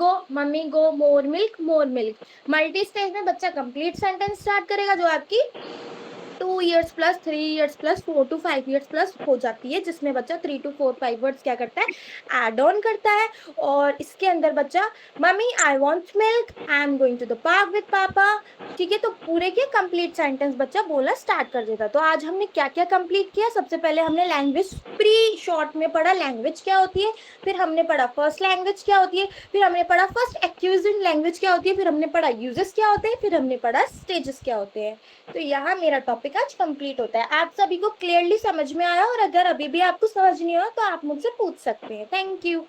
go more milk more milk. Multi stage में बच्चा कंप्लीट सेंटेंस स्टार्ट करेगा, जो आपकी 2 years plus 3 years plus 4 to 5 years plus हो जाती है, जिसमें बच्चा 3 to 4 5 वर्ड्स क्या करता है, एड ऑन करता है। और इसके अंदर बच्चा mummy I want milk, I am going to the park with papa, ठीक है। तो पूरे के कंप्लीट सेंटेंस बच्चा बोलना स्टार्ट कर देता। तो आज हमने क्या क्या कंप्लीट किया, सबसे पहले हमने लैंग्वेज प्री शॉर्ट में पढ़ा, लैंग्वेज क्या होती है। फिर हमने पढ़ा फर्स्ट लैंग्वेज क्या होती है। फिर हमने पढ़ा फर्स्ट एक्विजिशन लैंग्वेज क्या होती है। फिर हमने पढ़ा यूजेस क्या होते हैं। फिर हमने पढ़ा स्टेजेस क्या होते हैं। तो यहाँ मेरा टॉपिक आज कंप्लीट होता है। आप सभी को क्लियरली समझ में आया, और अगर अभी भी आपको समझ नहीं आया तो आप मुझसे पूछ सकते हैं। Thank you.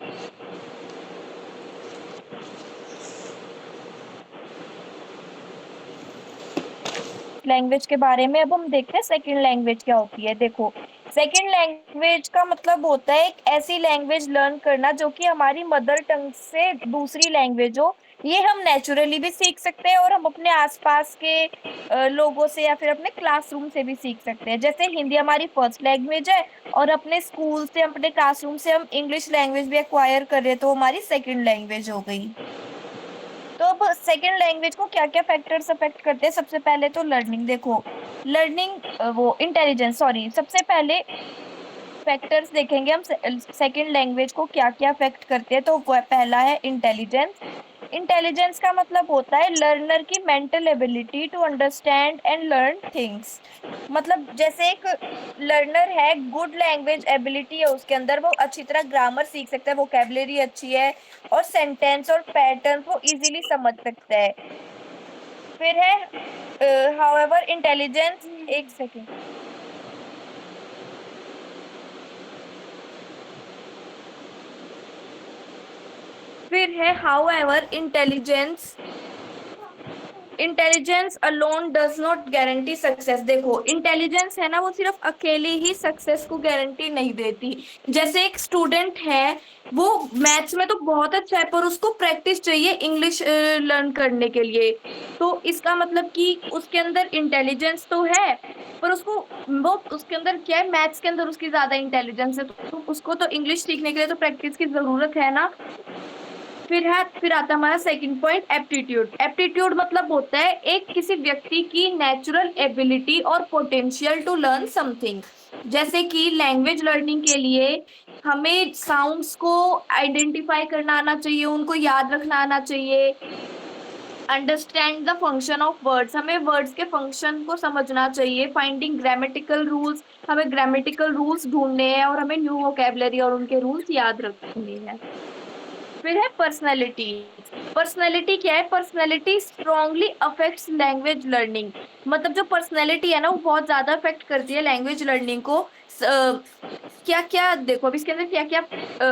लैंग्वेज के बारे में अब हम देखते हैं सेकंड लैंग्वेज क्या होती है। देखो, सेकंड लैंग्वेज का मतलब होता है एक ऐसी लैंग्वेज लर्न करना जो कि हमारी मदर टंग से दूसरी लैंग्वेज हो। ये हम नेचुरली भी सीख सकते हैं और हम अपने आसपास के लोगों से या फिर अपने क्लासरूम से भी सीख सकते हैं। जैसे हिंदी हमारी फर्स्ट लैंग्वेज है और अपने स्कूल से, अपने क्लासरूम से हम इंग्लिश लैंग्वेज भी एक्वायर कर रहे हैं, तो हमारी सेकंड लैंग्वेज हो गई। तो अब सेकेंड लैंग्वेज को क्या क्या फैक्टर्स अफेक्ट करते हैं। सबसे पहले तो लर्निंग। देखो, लर्निंग वो इंटेलिजेंस, सॉरी, सबसे पहले फैक्टर्स देखेंगे हम सेकेंड लैंग्वेज को क्या क्या अफेक्ट करते हैं। तो पहला है इंटेलिजेंस। इंटेलिजेंस का मतलब होता है लर्नर की mental ability to understand and learn things. मतलब जैसे एक लर्नर है, गुड लैंग्वेज एबिलिटी है उसके अंदर, वो अच्छी तरह ग्रामर सीख सकता है, वोकैबुलरी अच्छी है और सेंटेंस और पैटर्न वो इजीली समझ सकता है। फिर है हाउएवर इंटेलिजेंस, एक सेकेंड, फिर है however intelligence alone does not guarantee success. देखो इंटेलिजेंस है ना, वो सिर्फ अकेली ही सक्सेस को गारंटी नहीं देती। जैसे एक स्टूडेंट है, वो मैथ्स में तो बहुत अच्छा है, पर उसको प्रैक्टिस चाहिए इंग्लिश लर्न करने के लिए। तो इसका मतलब कि उसके अंदर इंटेलिजेंस तो है, पर उसको वो उसके अंदर क्या है, मैथ्स के अंदर उसकी ज्यादा इंटेलिजेंस है, तो उसको तो इंग्लिश सीखने के लिए तो प्रैक्टिस की जरूरत है ना। फिर आता है हमारा सेकंड पॉइंट, एप्टीट्यूड। एप्टीट्यूड मतलब होता है एक किसी व्यक्ति की नेचुरल एबिलिटी और पोटेंशियल टू लर्न समथिंग। जैसे कि लैंग्वेज लर्निंग के लिए हमें साउंड्स को आइडेंटिफाई करना आना चाहिए, उनको याद रखना आना चाहिए। Understand the function of words, हमें वर्ड्स के फंक्शन को समझना चाहिए। फाइंडिंग ग्रामेटिकल रूल्स, हमें ग्रामेटिकल रूल्स ढूंढने हैं और हमें न्यू वोकेबलरी और उनके रूल्स याद रखने हैं। फिर है पर्सनैलिटी। पर्सनैलिटी क्या है, personality strongly affects language learning. मतलब जो पर्सनैलिटी है ना, वो बहुत ज्यादा अफेक्ट करती है लैंग्वेज लर्निंग को। क्या क्या देखो अब इसके अंदर क्या क्या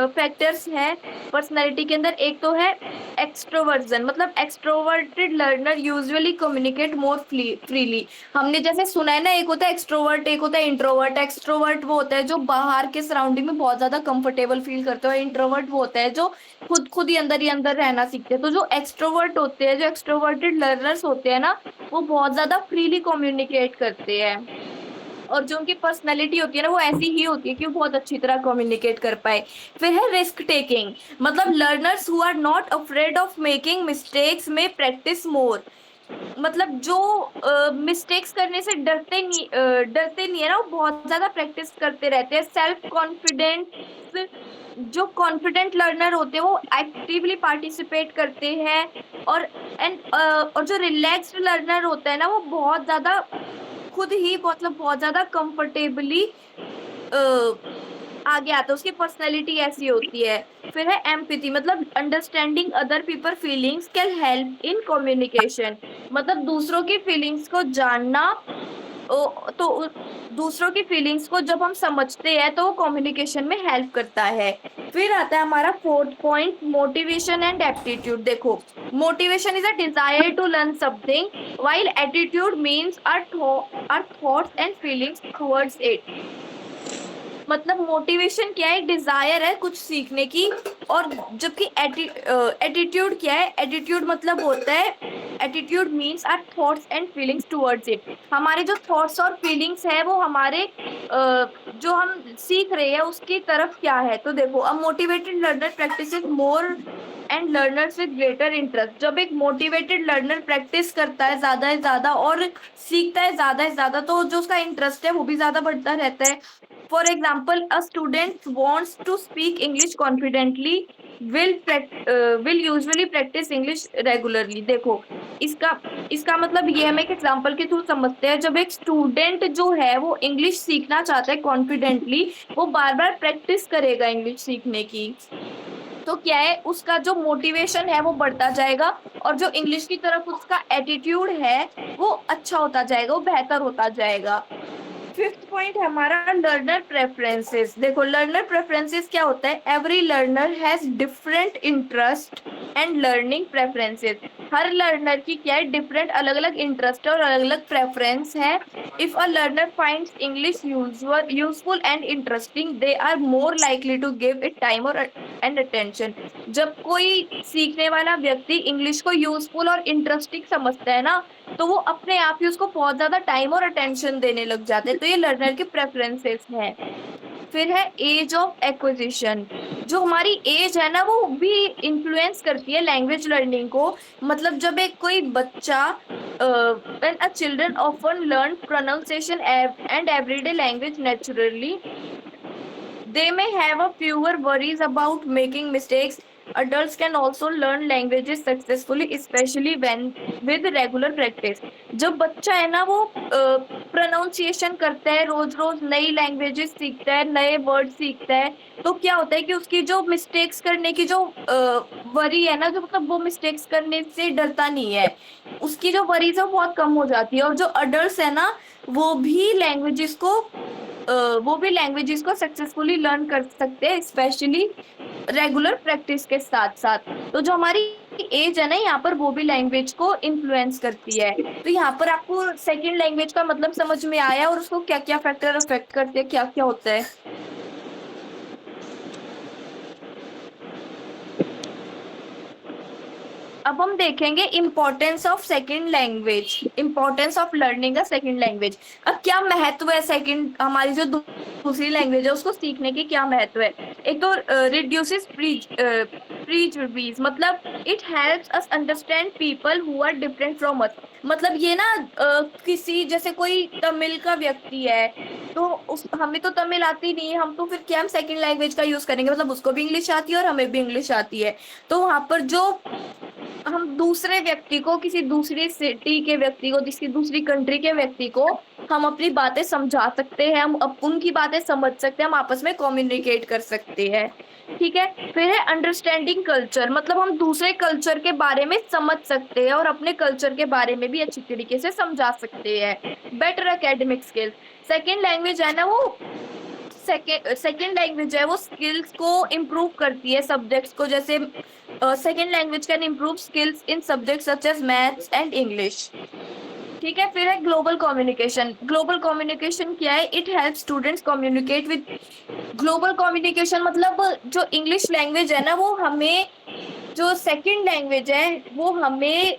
फैक्टर्स हैं पर्सनैलिटी के अंदर। एक तो है एक्सट्रोवर्जन, मतलब extroverted learner usually communicate more freely. हमने जैसे सुना है ना, एक होता है एक्सट्रोवर्ट, एक होता है इंट्रोवर्ट। एक्सट्रोवर्ट वो होता है जो बाहर के सराउंडिंग में बहुत ज्यादा कंफर्टेबल फील करते हो, इंट्रोवर्ट वो होता है जो खुद खुद ही अंदर रहना सीखते हैं। तो जो एक्सट्रोवर्ट होते हैं, जो एक्सट्रोवर्टेड लर्नर्स होते हैं ना, वो बहुत ज्यादा फ्रीली कम्युनिकेट करते हैं। और जो उनकी पर्सनैलिटी होती है ना, वो ऐसी ही होती है कि वो बहुत अच्छी तरह कम्युनिकेट कर पाए। फिर है रिस्क टेकिंग, मतलब learners who are not afraid of making mistakes में प्रैक्टिस मोर। मतलब जो मिस्टेक्स करने से डरते नहीं है ना, वो बहुत ज्यादा प्रैक्टिस करते रहते हैं। सेल्फ कॉन्फिडेंस, जो कॉन्फिडेंट लर्नर होते हैं वो एक्टिवली पार्टिसिपेट करते हैं। और जो रिलैक्स्ड लर्नर होता है ना, वो बहुत ज्यादा खुद ही मतलब बहुत ज्यादा कंफर्टेबली आगे आता है, उसकी पर्सनैलिटी ऐसी होती है। फिर है एम्पैथी, मतलब understanding other people feelings can help in communication. मतलब दूसरों की फीलिंग्स को जानना, दूसरों की फीलिंग्स को जब हम समझते हैं तो वो कम्युनिकेशन में हेल्प करता है। फिर आता है हमारा fourth point, motivation and aptitude. देखो motivation is a desire to learn something, while attitude means our thoughts and feelings towards it। मतलब मोटिवेशन क्या है, डिजायर है कुछ सीखने की। और जबकि एटीट्यूड क्या है, एटीट्यूड मतलब होता है, attitude means our thoughts and feelings towards it. हमारे जो थॉट्स और फीलिंग्स है वो हमारे जो हम सीख रहे हैं उसकी तरफ क्या है। तो देखो अब motivated learner practice more and learners with greater interest. जब एक मोटिवेटेड लर्नर प्रैक्टिस करता है ज्यादा से ज्यादा और सीखता है ज्यादा से ज्यादा, तो जो उसका इंटरेस्ट है वो भी ज्यादा बढ़ता रहता है। For example, a student wants to speak English confidently will usually practice English regularly। देखो इसका इसका मतलब ये हम एक एग्जांपल के थ्रू समझते हैं। जब एक स्टूडेंट जो है वो इंग्लिश सीखना चाहता है कॉन्फिडेंटली, वो बार बार प्रैक्टिस करेगा इंग्लिश सीखने की, तो क्या है उसका जो मोटिवेशन है वो बढ़ता जाएगा और जो इंग्लिश की तरफ उसका एटीट्यूड है वो अच्छा होता जाएगा, वो बेहतर होता जाएगा। फिफ्थ पॉइंट है हमारा लर्नर प्रेफरेंसेस। देखो लर्नर प्रेफरेंसेस क्या होता है, every learner has different interest and learning preferences. Her learner की क्या है, डिफरेंट अलग अलग इंटरेस्ट और अलग अलग प्रेफरेंस है। If a learner finds English useful and interesting, they are more likely to give it time और एंड अटेंशन। जब कोई सीखने वाला व्यक्ति इंग्लिश को यूजफुल और इंटरेस्टिंग समझता है ना, तो वो अपने आप ही उसको बहुत ज्यादा टाइम और अटेंशन देने लग जाते हैं। तो ये लर्नर के प्रेफरेंसेस हैं। फिर है एज ऑफ एक्विजिशन। जो हमारी एज है ना, वो भी इन्फ्लुएंस करती है लैंग्वेज लर्निंग को। मतलब जब एक कोई बच्चा when a children often learn pronunciation and everyday language naturally, they may have a fewer worries about making mistakes। Adults can also learn languages successfully, especially when with regular practice। जब बच्चा है ना, वो प्रोनाउंसिएशन करता है, रोज रोज नई लैंग्वेजेस सीखता है, नए वर्ड सीखता है, तो क्या होता है कि उसकी जो मिस्टेक्स करने की जो वरी है ना, जो मतलब वो मिस्टेक्स करने से डरता नहीं है, उसकी जो वरीज है वो बहुत कम हो जाती है। और जो अडल्ट है ना, वो भी लैंग्वेजेस को वो भी लैंग्वेजेस को सक्सेसफुली लर्न कर सकते हैं, स्पेशली रेगुलर प्रैक्टिस के साथ साथ। तो जो हमारी एज है ना, यहाँ पर वो भी लैंग्वेज को इन्फ्लुएंस करती है। तो यहाँ पर आपको सेकंड लैंग्वेज का मतलब समझ में आया, और उसको क्या क्या फैक्टर अफेक्ट करते हैं, क्या क्या होता है। अब हम देखेंगे importance of second language, importance of learning a second language. अब क्या महत्व है सेकंड, हमारी जो दूसरी लैंग्वेज है उसको सीखने की क्या महत्व है। एक तो रिड्यूसेस प्रीजुडिस, मतलब it helps us understand people who are different from us. मतलब ये ना किसी जैसे कोई तमिल का व्यक्ति है, तो उस हमें तो तमिल आती नहीं है, हम तो फिर क्या हम सेकंड लैंग्वेज का यूज करेंगे, मतलब उसको भी इंग्लिश आती है और हमें भी इंग्लिश आती है। तो वहां पर जो हम दूसरे व्यक्ति को, किसी दूसरी सिटी के व्यक्ति को, किसी दूसरी कंट्री के व्यक्ति को हम अपनी बातें समझा सकते हैं, हम उनकी बातें समझ सकते हैं, हम आपस में कम्युनिकेट कर सकते हैं। ठीक है। फिर है अंडरस्टैंडिंग कल्चर, मतलब हम दूसरे कल्चर के बारे में समझ सकते हैं और अपने कल्चर के बारे में भी अच्छी तरीके से समझा सकते हैं। Better academic skills, second language है ना वो, सेकेंड लैंग्वेज है वो स्किल्स को इम्प्रूव करती है, सब्जेक्ट्स को। जैसे second language can improve skills in subject such as maths and English. ठीक है। फिर है ग्लोबल कम्युनिकेशन, ग्लोबल कम्युनिकेशन क्या है, it help students communicate with global communication, मतलब जो इंग्लिश लैंग्वेज है ना वो हमें, जो सेकंड लैंग्वेज है वो हमें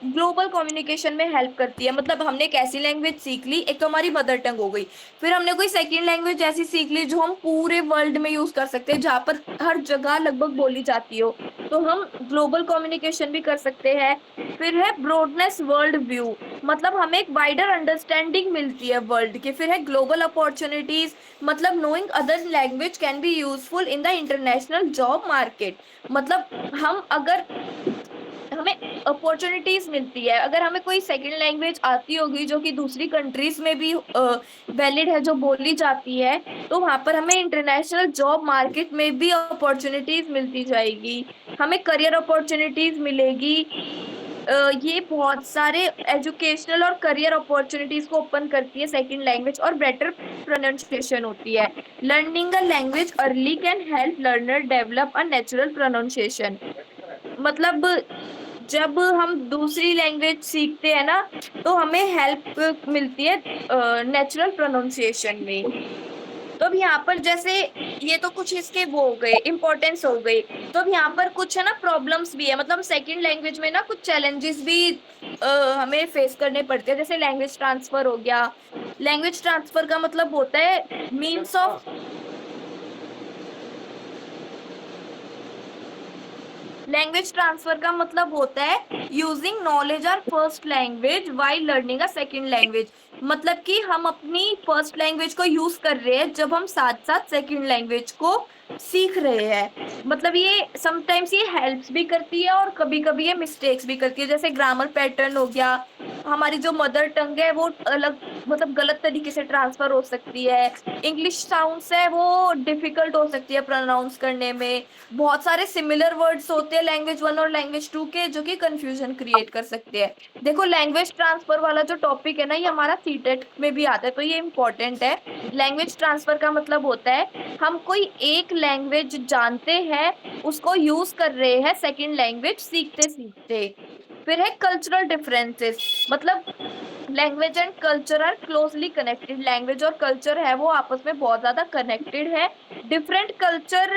ग्लोबल कम्युनिकेशन में हेल्प करती है। मतलब हमने एक ऐसी लैंग्वेज सीख ली, एक तो हमारी मदर टंग हो गई, फिर हमने कोई सेकंड लैंग्वेज ऐसी सीख ली जो हम पूरे वर्ल्ड में यूज कर सकते हैं, जहाँ पर हर जगह लगभग बोली जाती हो, तो हम ग्लोबल कम्युनिकेशन भी कर सकते हैं। फिर है ब्रॉडनेस वर्ल्ड व्यू, मतलब हमें एक वाइडर अंडरस्टैंडिंग मिलती है वर्ल्ड की। फिर है ग्लोबल अपॉर्चुनिटीज, मतलब knowing other language can be useful in the international job market. मतलब हम अगर हमें अपॉर्चुनिटीज मिलती है, अगर हमें कोई सेकंड लैंग्वेज आती होगी जो कि दूसरी कंट्रीज में भी वैलिड है, जो बोली जाती है, तो वहां पर हमें इंटरनेशनल जॉब मार्केट में भी अपॉर्चुनिटीज मिलती जाएगी, हमें करियर अपॉर्चुनिटीज मिलेगी। ये बहुत सारे एजुकेशनल और करियर अपॉर्चुनिटीज को ओपन करती है सेकंड लैंग्वेज, और बेटर प्रोनाउंसिएशन होती है। Learning a language early can help learner develop a natural pronunciation, मतलब जब हम दूसरी लैंग्वेज सीखते हैं ना, तो हमें हेल्प मिलती है नेचुरल प्रोनाउंसिएशन में। तो अब यहाँ पर जैसे ये तो कुछ इसके वो हो गए, इंपॉर्टेंस हो गई। तो अब यहाँ पर कुछ है ना प्रॉब्लम्स भी है, मतलब सेकंड लैंग्वेज में ना कुछ चैलेंजेस भी हमें फेस करने पड़ते हैं। जैसे लैंग्वेज ट्रांसफर हो गया, लैंग्वेज ट्रांसफर का मतलब होता है मीन्स ऑफ, लैंग्वेज ट्रांसफर का मतलब होता है यूजिंग नॉलेज और first language while learning a second language, मतलब कि हम अपनी फर्स्ट लैंग्वेज को यूज कर रहे हैं जब हम साथ साथ सेकंड लैंग्वेज को सीख रहे हैं। मतलब ये समटाइम्स ये हेल्प्स भी करती है और कभी कभी ये मिस्टेक्स भी करती है। जैसे ग्रामर पैटर्न हो गया, हमारी जो मदर टंग है वो अलग, मतलब गलत तरीके से ट्रांसफर हो सकती है। इंग्लिश साउंड्स है वो डिफिकल्ट हो सकती है प्रोनाउंस करने में। बहुत सारे सिमिलर वर्ड्स होते हैं लैंग्वेज वन और लैंग्वेज टू के, जो कि कंफ्यूजन क्रिएट कर सकते हैं। देखो लैंग्वेज ट्रांसफर वाला जो टॉपिक है ना, ये हमारा सीटेट में भी आता है, तो ये इंपॉर्टेंट है। लैंग्वेज ट्रांसफर का मतलब होता है हम कोई एक लैंग्वेज जानते हैं, उसको यूज कर रहे हैं सेकंड लैंग्वेज सीखते सीखते। फिर है कल्चरल डिफरेंसेस, मतलब language and culture are closely connected, language और कल्चर है वो आपस में बहुत ज्यादा कनेक्टेड है। डिफरेंट कल्चर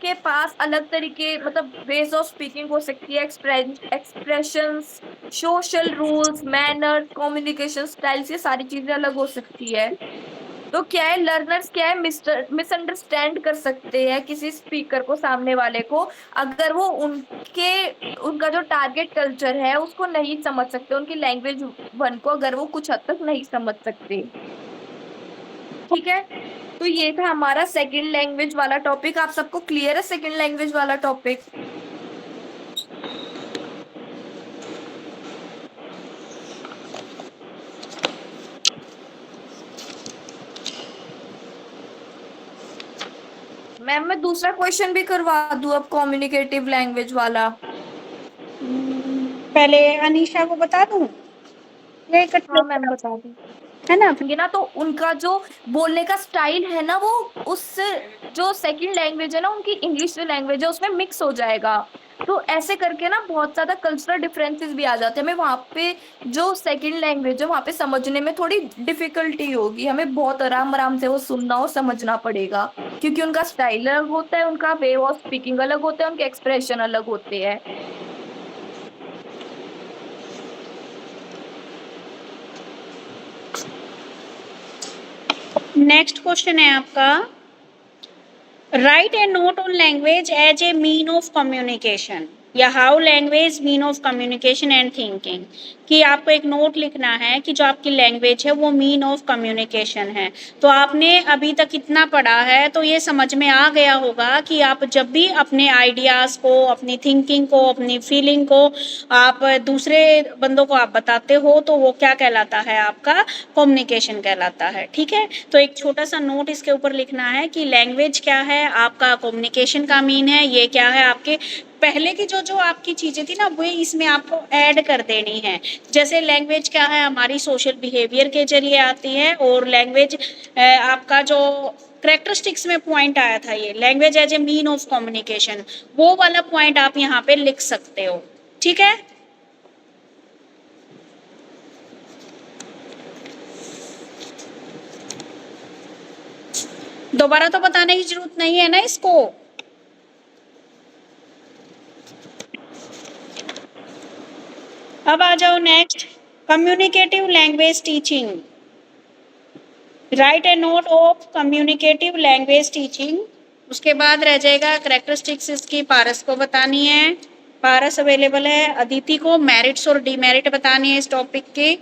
के पास अलग तरीके, मतलब वेज ऑफ स्पीकिंग हो सकती है, expressions, social rules, manners, communication styles, ये सारी चीजें अलग हो सकती है। तो क्या है, लर्नर्स क्या है मिसअंडरस्टैंड कर सकते हैं किसी स्पीकर को, सामने वाले को, अगर वो उनका जो टारगेट कल्चर है उसको नहीं समझ सकते, उनकी लैंग्वेज वन को अगर वो कुछ हद तक नहीं समझ सकते। ठीक है। तो ये था हमारा सेकंड लैंग्वेज वाला टॉपिक। आप सबको क्लियर है सेकंड लैंग्वेज वाला टॉपिक? मैम मैं दूसरा क्वेश्चन भी करवा दूं अब, कम्युनिकेटिव लैंग्वेज वाला? पहले अनीशा को बता दूं या इकट्ठे हाँ मैम करा? बता दी। है ना। होंगे ना, तो उनका जो बोलने का स्टाइल है ना, वो उस जो सेकंड लैंग्वेज है ना उनकी, इंग्लिश जो लैंग्वेज है उसमें मिक्स हो जाएगा। तो ऐसे करके ना बहुत ज्यादा कल्चरल डिफरेंसेस भी आ जाते हैं। हमें वहां पे जो सेकंड लैंग्वेज है वहां पे समझने में थोड़ी डिफिकल्टी होगी, हमें बहुत आराम आराम से वो सुनना और समझना पड़ेगा, क्योंकि उनका स्टाइल अलग होता है, उनका वे ऑफ स्पीकिंग अलग होता है, उनके एक्सप्रेशन अलग होते हैं। नेक्स्ट क्वेश्चन है आपका, write a note on language as a mean of communication, या how language mean of communication and thinking, कि आपको एक नोट लिखना है कि जो आपकी लैंग्वेज है वो मीन ऑफ कम्युनिकेशन है। तो आपने अभी तक इतना पढ़ा है तो ये समझ में आ गया होगा कि आप जब भी अपने आइडियाज़ को, अपनी थिंकिंग को, अपनी फीलिंग को आप दूसरे बंदों को आप बताते हो तो वो क्या कहलाता है, आपका कम्युनिकेशन कहलाता है। ठीक है, तो एक छोटा सा नोट इसके ऊपर लिखना है कि लैंग्वेज क्या है, आपका कम्युनिकेशन का मीन है, ये क्या है, आपके पहले की जो जो आपकी चीज़ें थी ना वो इसमें आपको ऐड कर देनी है। जैसे लैंग्वेज क्या है, हमारी सोशल बिहेवियर के जरिए आती है, और लैंग्वेज आपका जो करेक्टरिस्टिक्स में पॉइंट आया था, ये language as a mean of communication, वो वाला पॉइंट आप यहाँ पे लिख सकते हो। ठीक है, दोबारा तो बताने की जरूरत नहीं है ना इसको। अब आ जाओ next, communicative language teaching, right a note of communicative language teaching. उसके बाद रह जाएगा करेक्टरिस्टिक्स, इसकी पारस को बतानी है, पारस अवेलेबल है, अदिति को मेरिट्स और डीमेरिट बतानी है इस टॉपिक की।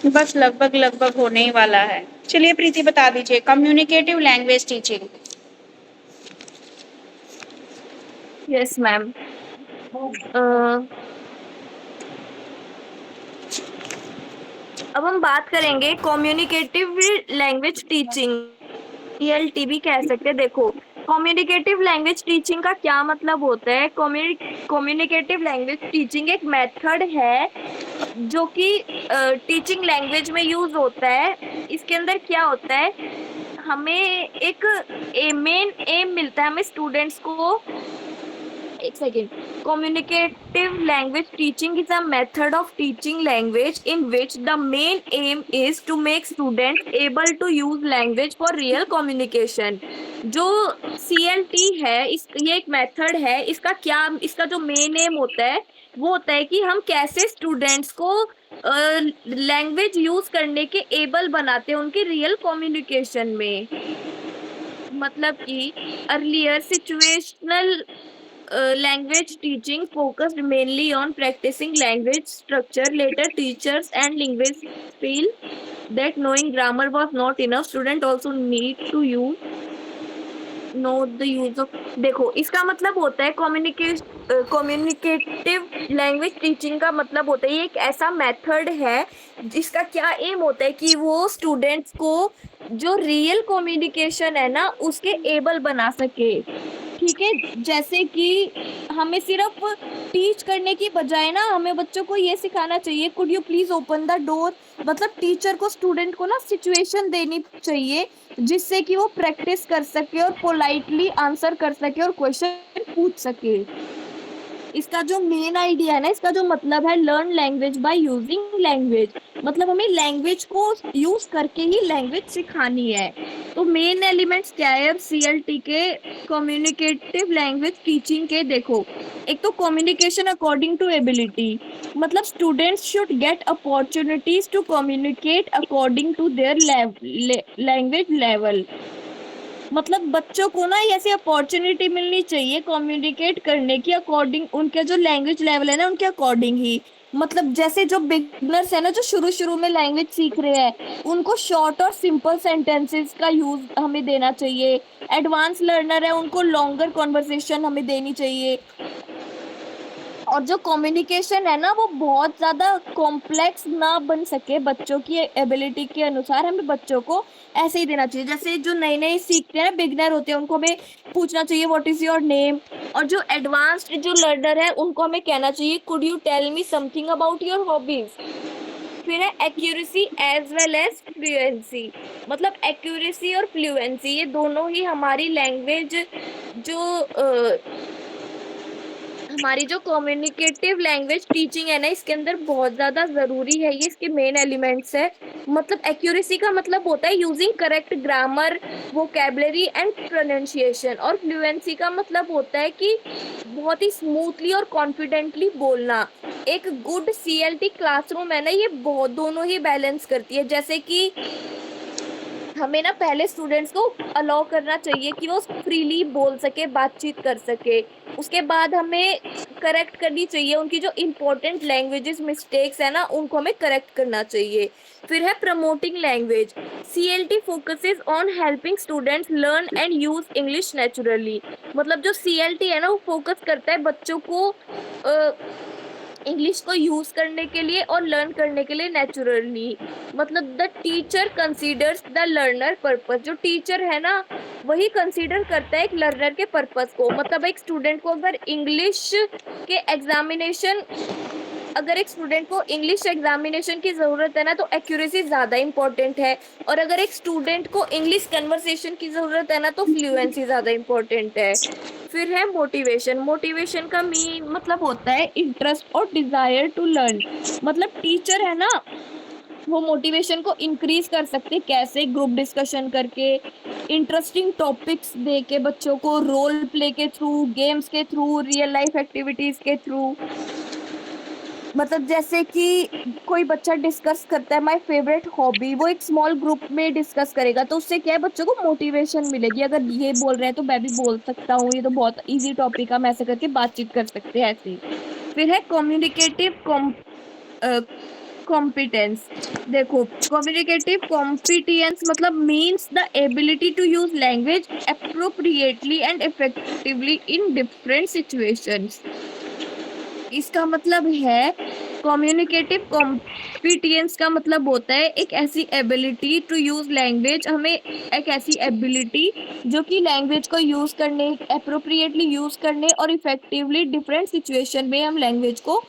बस लगभग लगभग होने ही वाला है। चलिए प्रीति बता दीजिए, communicative language teaching. Yes ma'am. अब हम बात करेंगे कम्युनिकेटिव लैंग्वेज टीचिंग, CLT भी कह सकते हैं। देखो, कम्युनिकेटिव लैंग्वेज टीचिंग का क्या मतलब होता है। कम्युनिकेटिव लैंग्वेज टीचिंग एक मेथड है जो कि टीचिंग लैंग्वेज में यूज होता है। इसके अंदर क्या होता है, हमें एक मेन एम मिलता है हमें स्टूडेंट्स को। एक second. Communicative language teaching is a method of teaching language in which the main aim is to make students able to use language for real communication. जो CLT है, ये एक मेथड है। इसका जो मेन एम होता है वो होता है कि हम कैसे स्टूडेंट्स को लैंग्वेज यूज करने के एबल बनाते हैं उनके रियल कम्युनिकेशन में। मतलब कि earlier situational language teaching focused mainly on practicing language structure. Later, teachers and linguists feel that knowing grammar was not enough. Student also need to know the use of। देखो, इसका मतलब होता है कम्युनिकेटिव लैंग्वेज टीचिंग का मतलब होता है ये एक ऐसा मेथड है जिसका क्या एम होता है कि वो स्टूडेंट्स को जो रियल कम्युनिकेशन है ना उसके एबल बना सके। ठीक है, जैसे कि हमें सिर्फ टीच करने की बजाय ना हमें बच्चों को ये सिखाना चाहिए, could you please open the door. मतलब टीचर को स्टूडेंट को ना सिचुएशन देनी चाहिए जिससे कि वो प्रैक्टिस कर सके और पोलाइटली आंसर कर सके और क्वेश्चन पूछ सके। इसका जो मेन आइडिया है ना, इसका जो मतलब है learn language by using language, मतलब हमें लैंग्वेज को यूज करके ही लैंग्वेज सिखानी है। तो मेन एलिमेंट्स क्या है अब CLT के कम्युनिकेटिव लैंग्वेज टीचिंग के। देखो, एक तो कम्युनिकेशन अकॉर्डिंग टू एबिलिटी, मतलब students should get opportunities to communicate according to their language level. मतलब बच्चों को ना ऐसी अपॉर्चुनिटी मिलनी चाहिए कम्युनिकेट करने की अकॉर्डिंग उनके जो लैंग्वेज लेवल है ना उनके अकॉर्डिंग ही। मतलब जैसे जो बिगनर्स है ना, जो शुरू शुरू में लैंग्वेज सीख रहे हैं, उनको शॉर्ट और सिंपल सेंटेंसेस का यूज हमें देना चाहिए। एडवांस लर्नर है उनको लॉन्गर कॉन्वर्सेशन हमें देनी चाहिए। और जो कम्युनिकेशन है ना वो बहुत ज्यादा कॉम्प्लेक्स ना बन सके बच्चों की एबिलिटी के अनुसार, हमें बच्चों को ऐसे ही देना चाहिए। जैसे जो नए नए सीखते हैं, बिगनर होते हैं, उनको हमें पूछना चाहिए व्हाट इज योर नेम। और जो एडवांस्ड जो लर्नर है उनको हमें कहना चाहिए could you tell me something about your hobbies. फिर है accuracy as well as fluency. मतलब एक्यूरेसी और फ्लुएंसी ये दोनों ही हमारी लैंग्वेज जो हमारी जो कम्युनिकेटिव लैंग्वेज टीचिंग है ना इसके अंदर बहुत ज्यादा जरूरी है, ये इसके मेन एलिमेंट्स है। मतलब एक्यूरेसी का मतलब होता है using correct grammar, vocabulary and pronunciation. और फ्लुएंसी का मतलब होता है कि बहुत ही स्मूथली और कॉन्फिडेंटली बोलना। एक गुड सीएलटी क्लासरूम है ना ये बहुत दोनों ही बैलेंस करती है। जैसे कि हमें ना पहले स्टूडेंट्स को अलाउ करना चाहिए कि वो फ्रीली बोल सके, बातचीत कर सके। उसके बाद हमें करेक्ट करनी चाहिए उनकी जो इम्पोर्टेंट लैंग्वेजेस मिस्टेक्स है ना उनको हमें करेक्ट करना चाहिए। फिर है promoting language. CLT focuses on helping students learn and use English naturally. मतलब जो सीएलटी है ना वो फोकस करता है बच्चों को इंग्लिश को यूज करने के लिए और लर्न करने के लिए नेचुरली। मतलब the teacher considers the learner purpose. जो टीचर है ना वही कंसीडर करता है एक लर्नर के पर्पस को। मतलब एक स्टूडेंट को अगर एक स्टूडेंट को इंग्लिश एग्जामिनेशन की जरूरत है ना तो एक्यूरेसी ज्यादा इंपॉर्टेंट है। और अगर एक स्टूडेंट को इंग्लिश कन्वर्सेशन की जरूरत है ना तो फ्लुएंसी ज्यादा इंपॉर्टेंट है। फिर है मोटिवेशन। मोटिवेशन का मीन मतलब होता है इंटरेस्ट और डिजायर टू लर्न। मतलब टीचर है ना वो मोटिवेशन को इंक्रीज कर सकते हैं कैसे, ग्रुप डिस्कशन करके, इंटरेस्टिंग टॉपिक्स दे के बच्चों को, रोल प्ले के थ्रू, गेम्स के थ्रू, रियल लाइफ एक्टिविटीज के थ्रू। मतलब जैसे कि कोई बच्चा डिस्कस करता है माय फेवरेट हॉबी, वो एक स्मॉल ग्रुप में डिस्कस करेगा तो उससे क्या है बच्चों को मोटिवेशन मिलेगी। अगर ये बोल रहे हैं तो मैं भी बोल सकता हूँ, ये तो बहुत इजी टॉपिक है, हम ऐसे करके बातचीत कर सकते हैं ऐसे ही। फिर है कम्युनिकेटिव कॉम्पिटेंस। देखो कम्युनिकेटिव कॉम्पिटेंस मतलब means the ability to use language appropriately and effectively in different situations. इसका मतलब है कम्युनिकेटिव कॉम्पिटेंस का मतलब होता है एक ऐसी एबिलिटी टू यूज लैंग्वेज, हमें एक ऐसी एबिलिटी जो कि लैंग्वेज को यूज करने, अप्रोप्रिएटली यूज करने और इफेक्टिवली डिफरेंट सिचुएशन में हम लैंग्वेज को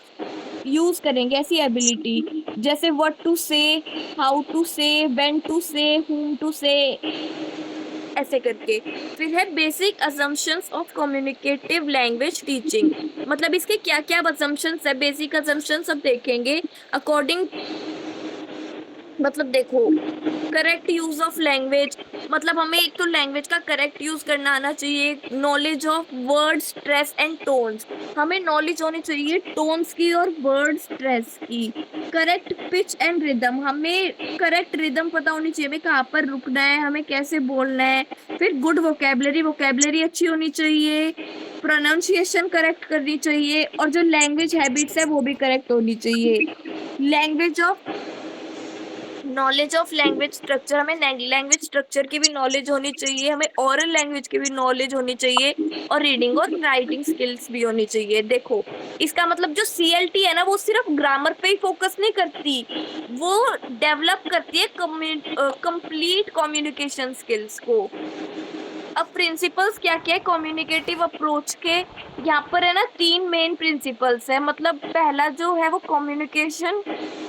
यूज करेंगे, ऐसी एबिलिटी। जैसे व्हाट टू से, हाउ टू से, व्हेन टू से, whom टू से, ऐसे करके। फिर है basic assumptions of communicative language teaching. मतलब इसके क्या क्या असम्पशंस है, बेसिक असम्पशंस सब देखेंगे अकॉर्डिंग। मतलब देखो करेक्ट यूज ऑफ लैंग्वेज, मतलब हमें एक तो लैंग्वेज का करेक्ट यूज करना आना चाहिए। Knowledge of word stress and tones, हमें नॉलेज होनी चाहिए टोन्स की और वर्ड स्ट्रेस की। करेक्ट पिच एंड रिदम, हमें करेक्ट रिदम पता होनी चाहिए, हमें कहाँ पर रुकना है, हमें कैसे बोलना है। फिर गुड वोकेबलरी, वोकेबलरी अच्छी होनी चाहिए। प्रोनाउंसिएशन करेक्ट करनी चाहिए और जो लैंग्वेज हैबिट्स है वो भी करेक्ट होनी चाहिए। Language of knowledge of language structure, हमें लैंग्वेज स्ट्रक्चर की भी नॉलेज होनी चाहिए, हमें ओरल लैंग्वेज की भी नॉलेज होनी चाहिए और रीडिंग और राइटिंग स्किल्स भी होनी चाहिए। देखो इसका मतलब जो सीएलटी है ना वो सिर्फ ग्रामर पे ही फोकस नहीं करती, वो डेवलप करती है कंप्लीट कम्युनिकेशन स्किल्स को। अब प्रिंसिपल्स क्या क्या है कम्युनिकेटिव अप्रोच के, यहाँ पर है ना 3 मेन प्रिंसिपल्स है। मतलब पहला जो है वो कम्युनिकेशन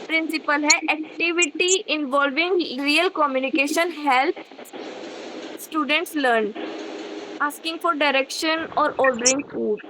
प्रिंसिपल है, activity involving real communication help students learn, asking for direction और ऑर्डरिंग फूड।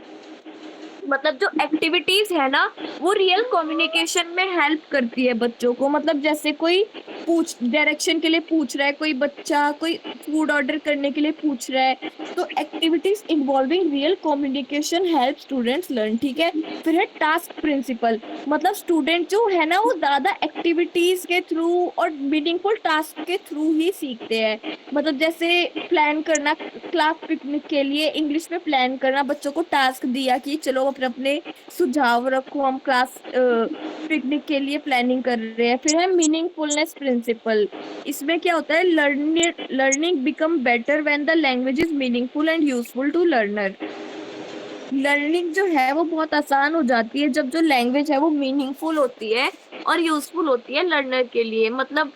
मतलब जो एक्टिविटीज है ना वो रियल कम्युनिकेशन में हेल्प करती है बच्चों को। मतलब जैसे कोई पूछ डायरेक्शन के लिए पूछ रहा है, कोई बच्चा कोई फूड ऑर्डर करने के लिए पूछ रहा है, तो activities involving real communication help students learn. ठीक है। फिर है टास्क प्रिंसिपल, मतलब स्टूडेंट जो है ना वो ज्यादा एक्टिविटीज के थ्रू और मीनिंगफुल टास्क के थ्रू ही सीखते हैं। मतलब जैसे प्लान करना, क्लास पिकनिक के लिए इंग्लिश में प्लान करना, बच्चों को टास्क दिया कि चलो अपने अपने सुझाव रखो, हम क्लास पिकनिक के लिए प्लानिंग कर रहे हैं। फिर है मीनिंगफुलनेस प्रिंसिपल, इसमें क्या होता है learning become better when the language is meaningful and useful to learner. Learning जो है वो बहुत आसान हो जाती है जब जो लैंग्वेज है वो मीनिंगफुल होती है और यूजफुल होती है लर्नर के लिए। मतलब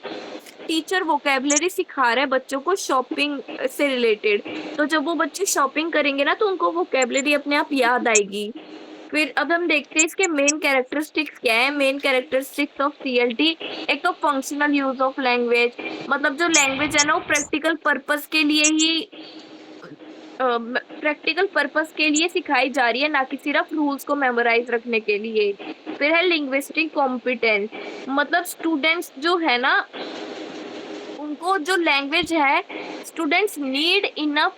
टीचर वोकेबलरी सिखा रहा है बच्चों को शॉपिंग से रिलेटेड, तो जब वो बच्चे शॉपिंग करेंगे ना तो उनको वोकेबलरी अपने आप याद आएगी। फिर अब हम देखते हैं इसके मेन कैरेक्टरिस्टिक्स क्या है। मेन कैरेक्टरिस्टिक्स ऑफ सीएलटी, एक तो फंक्शनल यूज ऑफ लैंग्वेज, मतलब जो लैंग्वेज है ना वो प्रैक्टिकल पर्पस के लिए ही प्रैक्टिकल पर्पस के लिए सिखाई जा रही है, ना कि सिर्फ रूल्स को मेमोराइज रखने के लिए। फिर है लिंग्विस्टिक कॉम्पिटेंस, मतलब स्टूडेंट्स जो है ना उनको जो लैंग्वेज है, students need enough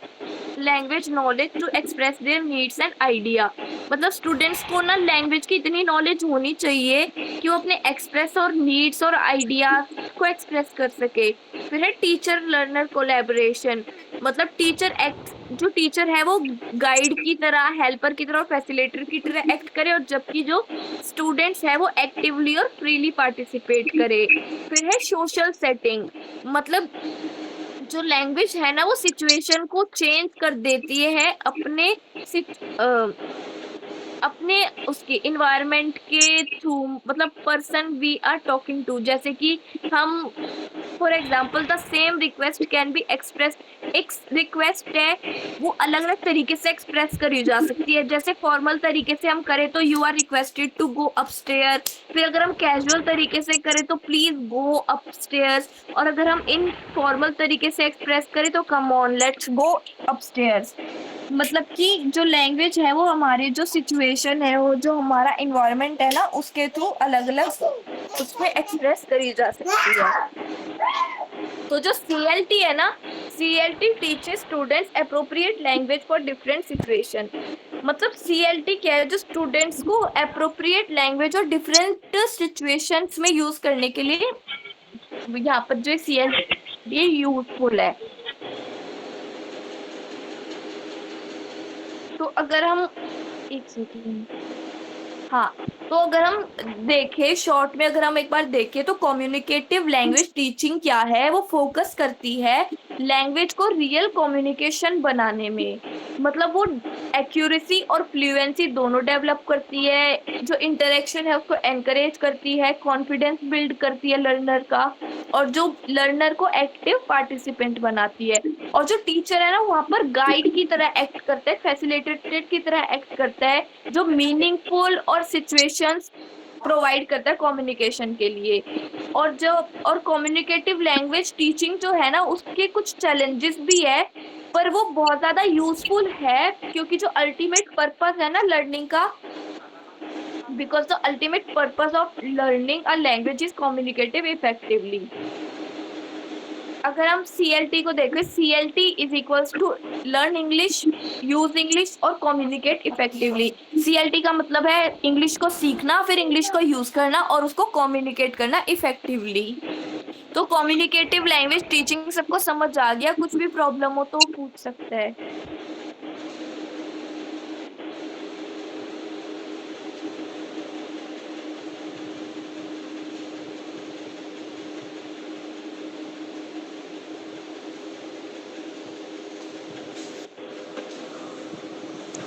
language knowledge to express their needs and idea. मतलब स्टूडेंट्स को ना लैंग्वेज की इतनी नॉलेज होनी चाहिए कि वो अपने एक्सप्रेस और नीड्स और आइडियाज को एक्सप्रेस कर सके। फिर है टीचर लर्नर कोलैबोरेशन, मतलब जो टीचर है वो गाइड की तरह, हेल्पर की तरह और फैसिलिटेटर की तरह एक्ट करे, और जबकि जो स्टूडेंट्स है वो एक्टिवली और फ्रीली पार्टिसिपेट करे। फिर है सोशल सेटिंग, मतलब जो लैंग्वेज है ना वो सिचुएशन को चेंज कर देती है अपने उसके इन्वायरमेंट के थ्रू, मतलब person we are talking to. जैसे कि हम for example the same request can be express, एक रिक्वेस्ट है वो अलग अलग तरीके से एक्सप्रेस करी जा सकती है। जैसे फॉर्मल तरीके से हम करें तो you are requested to go upstair, फिर अगर हम कैजुअल तरीके से करें तो प्लीज गो अपस्टेयर्स, और अगर हम इनफॉर्मल तरीके से एक्सप्रेस करें तो come on let's go upstairs. मतलब कि जो लैंग्वेज है वो हमारी जो सिचुएशन है, वो जो हमारा इन्वायरमेंट है ना उसके थ्रू अलग अलग उसमें एक्सप्रेस करी जा सकती है। तो जो सीएलटी है ना, CLT teaches students appropriate language for different situation. मतलब सीएलटी क्या है, जो स्टूडेंट्स को अप्रोप्रिएट लैंग्वेज और डिफरेंट सिचुएशंस में यूज करने के लिए यहाँ पर जो सीएलटी यूजफुल है। तो अगर हम एक सेकेंड, हाँ, तो अगर हम देखें शॉर्ट में, अगर हम एक बार देखें तो कम्युनिकेटिव लैंग्वेज टीचिंग क्या है, वो फोकस करती है लैंग्वेज को रियल कम्युनिकेशन बनाने में। मतलब वो एक्यूरेसी और फ्लुएंसी दोनों डेवलप करती है, जो इंटरेक्शन है उसको एनकरेज करती है, कॉन्फिडेंस बिल्ड करती है लर्नर का, और जो लर्नर को एक्टिव पार्टिसिपेंट बनाती है। और जो टीचर है ना वहां पर गाइड की तरह एक्ट करता है, फैसिलिटेटेड की तरह एक्ट करता है, जो मीनिंगफुल और सिचुएशंस प्रोवाइड करता है कम्युनिकेशन के लिए। और कम्युनिकेटिव लैंग्वेज टीचिंग जो है ना उसके कुछ चैलेंजेस भी है, पर वो बहुत ज्यादा यूजफुल है, क्योंकि जो अल्टीमेट पर्पस है ना लर्निंग का, because the ultimate purpose of learning a language is communicative effectively. अगर हम सीएलटी को देखें, CLT is equals to learn English, use English और कम्युनिकेट इफेक्टिवली। सीएलटी का मतलब है इंग्लिश को सीखना, फिर इंग्लिश को यूज करना और उसको कम्युनिकेट करना इफेक्टिवली। तो कम्युनिकेटिव लैंग्वेज टीचिंग सबको समझ आ गया? कुछ भी प्रॉब्लम हो तो पूछ सकते हैं।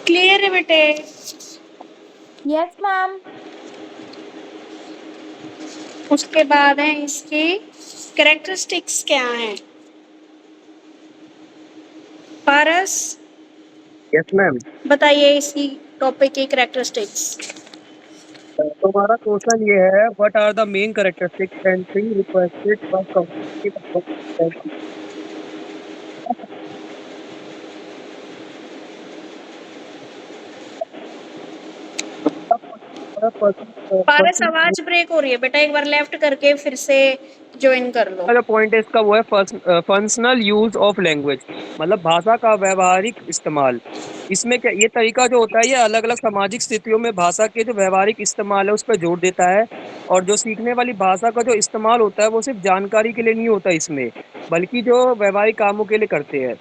क्लियर है बेटे? Yes ma'am. उसके बाद है इसकी कैरेक्टरिस्टिक्स क्या हैं? पारस यस मैम। बताइए इसकी टॉपिक की कैरेक्टरिस्टिक्स। तो हमारा क्वेश्चन ये है, what are the main characteristics and thing requested by community. पारस आवाज ब्रेक हो रही है बेटा, एक बार लेफ्ट करके फिर से ज्वाइन कर लो। जो पॉइंट है इसका वो है फंक्शनल यूज ऑफ लैंग्वेज, मतलब भाषा का व्यवहारिक इस्तेमाल। इसमें क्या ये तरीका जो होता है ये अलग अलग सामाजिक स्थितियों में भाषा के जो व्यवहारिक इस्तेमाल है उस पर जोर देता है। और जो सीखने वाली भाषा का जो इस्तेमाल होता है वो सिर्फ जानकारी के लिए नहीं होता इसमें, बल्कि जो व्यवहारिक कामों के लिए करते हैं।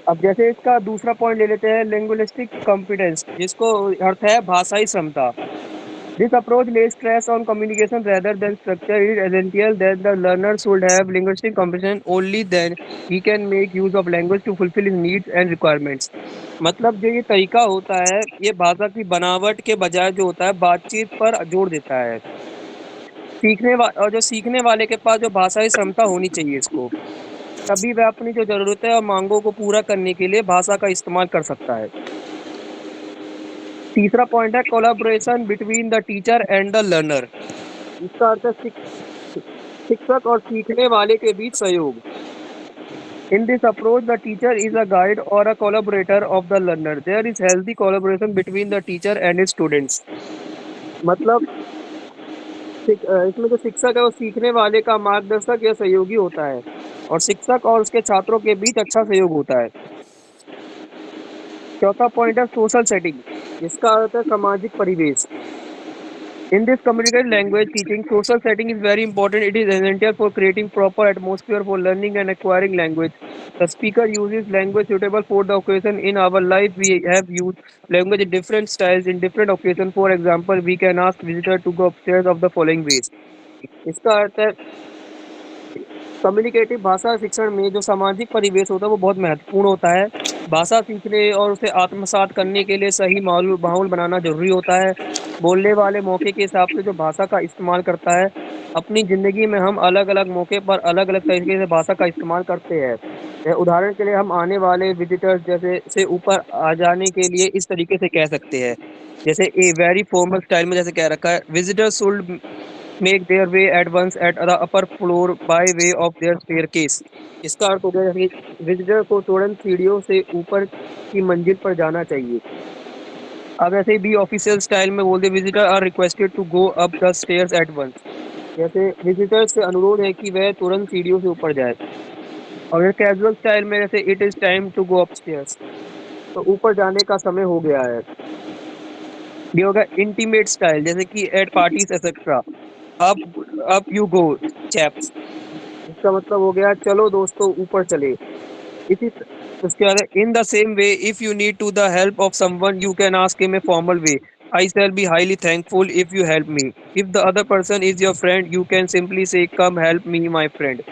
अब जैसे इसका दूसरा पॉइंट ले लेते हैं, लिंग्विस्टिक कॉम्पिटेंस, जिसको अर्थ है भाषाई क्षमता। This approach lays stress on communication rather than structure. It is essential that the learner should have linguistic comprehension. Only then he can make use of language to fulfill his needs and requirements. मतलब जो ये तरीका होता है ये भाषा की बनावट के बजाय जो होता है बातचीत पर जोर देता है। और जो सीखने वाले के पास जो भाषाई क्षमता होनी चाहिए इसको, तभी वह अपनी जो ज़रूरतें और मांगों को पूरा करने के लिए भाषा का इस्तेमाल कर सकता है। तीसरा पॉइंट है collaboration between the teacher and the learner. इसका अर्थ है शिक्षक और सीखने वाले के बीच सहयोग। In this approach, the teacher is a guide or a collaborator of the learner. There is healthy collaboration between the teacher and his students. मतलब इसमें जो शिक्षक है वो सीखने वाले का मार्गदर्शक या सहयोगी होता है और शिक्षक और उसके छात्रों के बीच अच्छा सहयोग होता है। चौथा पॉइंट है सोशल सेटिंग, जिसका अर्थ है सामाजिक परिवेश। In this communicated language teaching, social setting is very important. It is essential for creating proper atmosphere for learning and acquiring language. The speaker uses language suitable for the occasion. In our life, we have used language in different styles in different occasions. For example, we can ask visitor to go upstairs of the following ways. इसका अर्थ है कम्युनिकेटिव भाषा शिक्षण में जो सामाजिक परिवेश होता है वो बहुत महत्वपूर्ण होता है। भाषा सीखने और उसे आत्मसात करने के लिए सही माहौल बनाना जरूरी होता है। बोलने वाले मौके के हिसाब से जो भाषा का इस्तेमाल करता है। अपनी ज़िंदगी में हम अलग अलग मौके पर अलग अलग तरीके से भाषा का इस्तेमाल करते हैं। उदाहरण के लिए हम आने वाले विजिटर्स जैसे से ऊपर आ जाने के लिए इस तरीके से कह सकते हैं, जैसे ए वेरी फॉर्मल स्टाइल में जैसे कह रखा है, visitors should make their way at once at the upper floor by way of their staircase। इसका अर्थ हो गया कि विजिटर को तुरंत सीढ़ियों से ऊपर की मंजिल पर जाना चाहिए। अब ऐसे ही बी ऑफिशियल स्टाइल में बोलते visitor are requested to go up the stairs at once, जैसे विजिटर से अनुरोध है कि वह तुरंत सीढ़ियों से ऊपर जाए। और कैजुअल स्टाइल में जैसे it is time to go up stairs, तो ऊपर जाने का समय हो गया है। ये होगा इंटीमेट स्टाइल, जैसे कि एट पार्टीज एक्सेट्रा, अब यू गो चैप्स, इसका मतलब हो गया चलो दोस्तों ऊपर चले। इसी उसके बाद in the same way if you need to the help of someone you can ask him a formal way, I shall be highly thankful if you help me. If the other person is your friend you can simply say come help me my friend.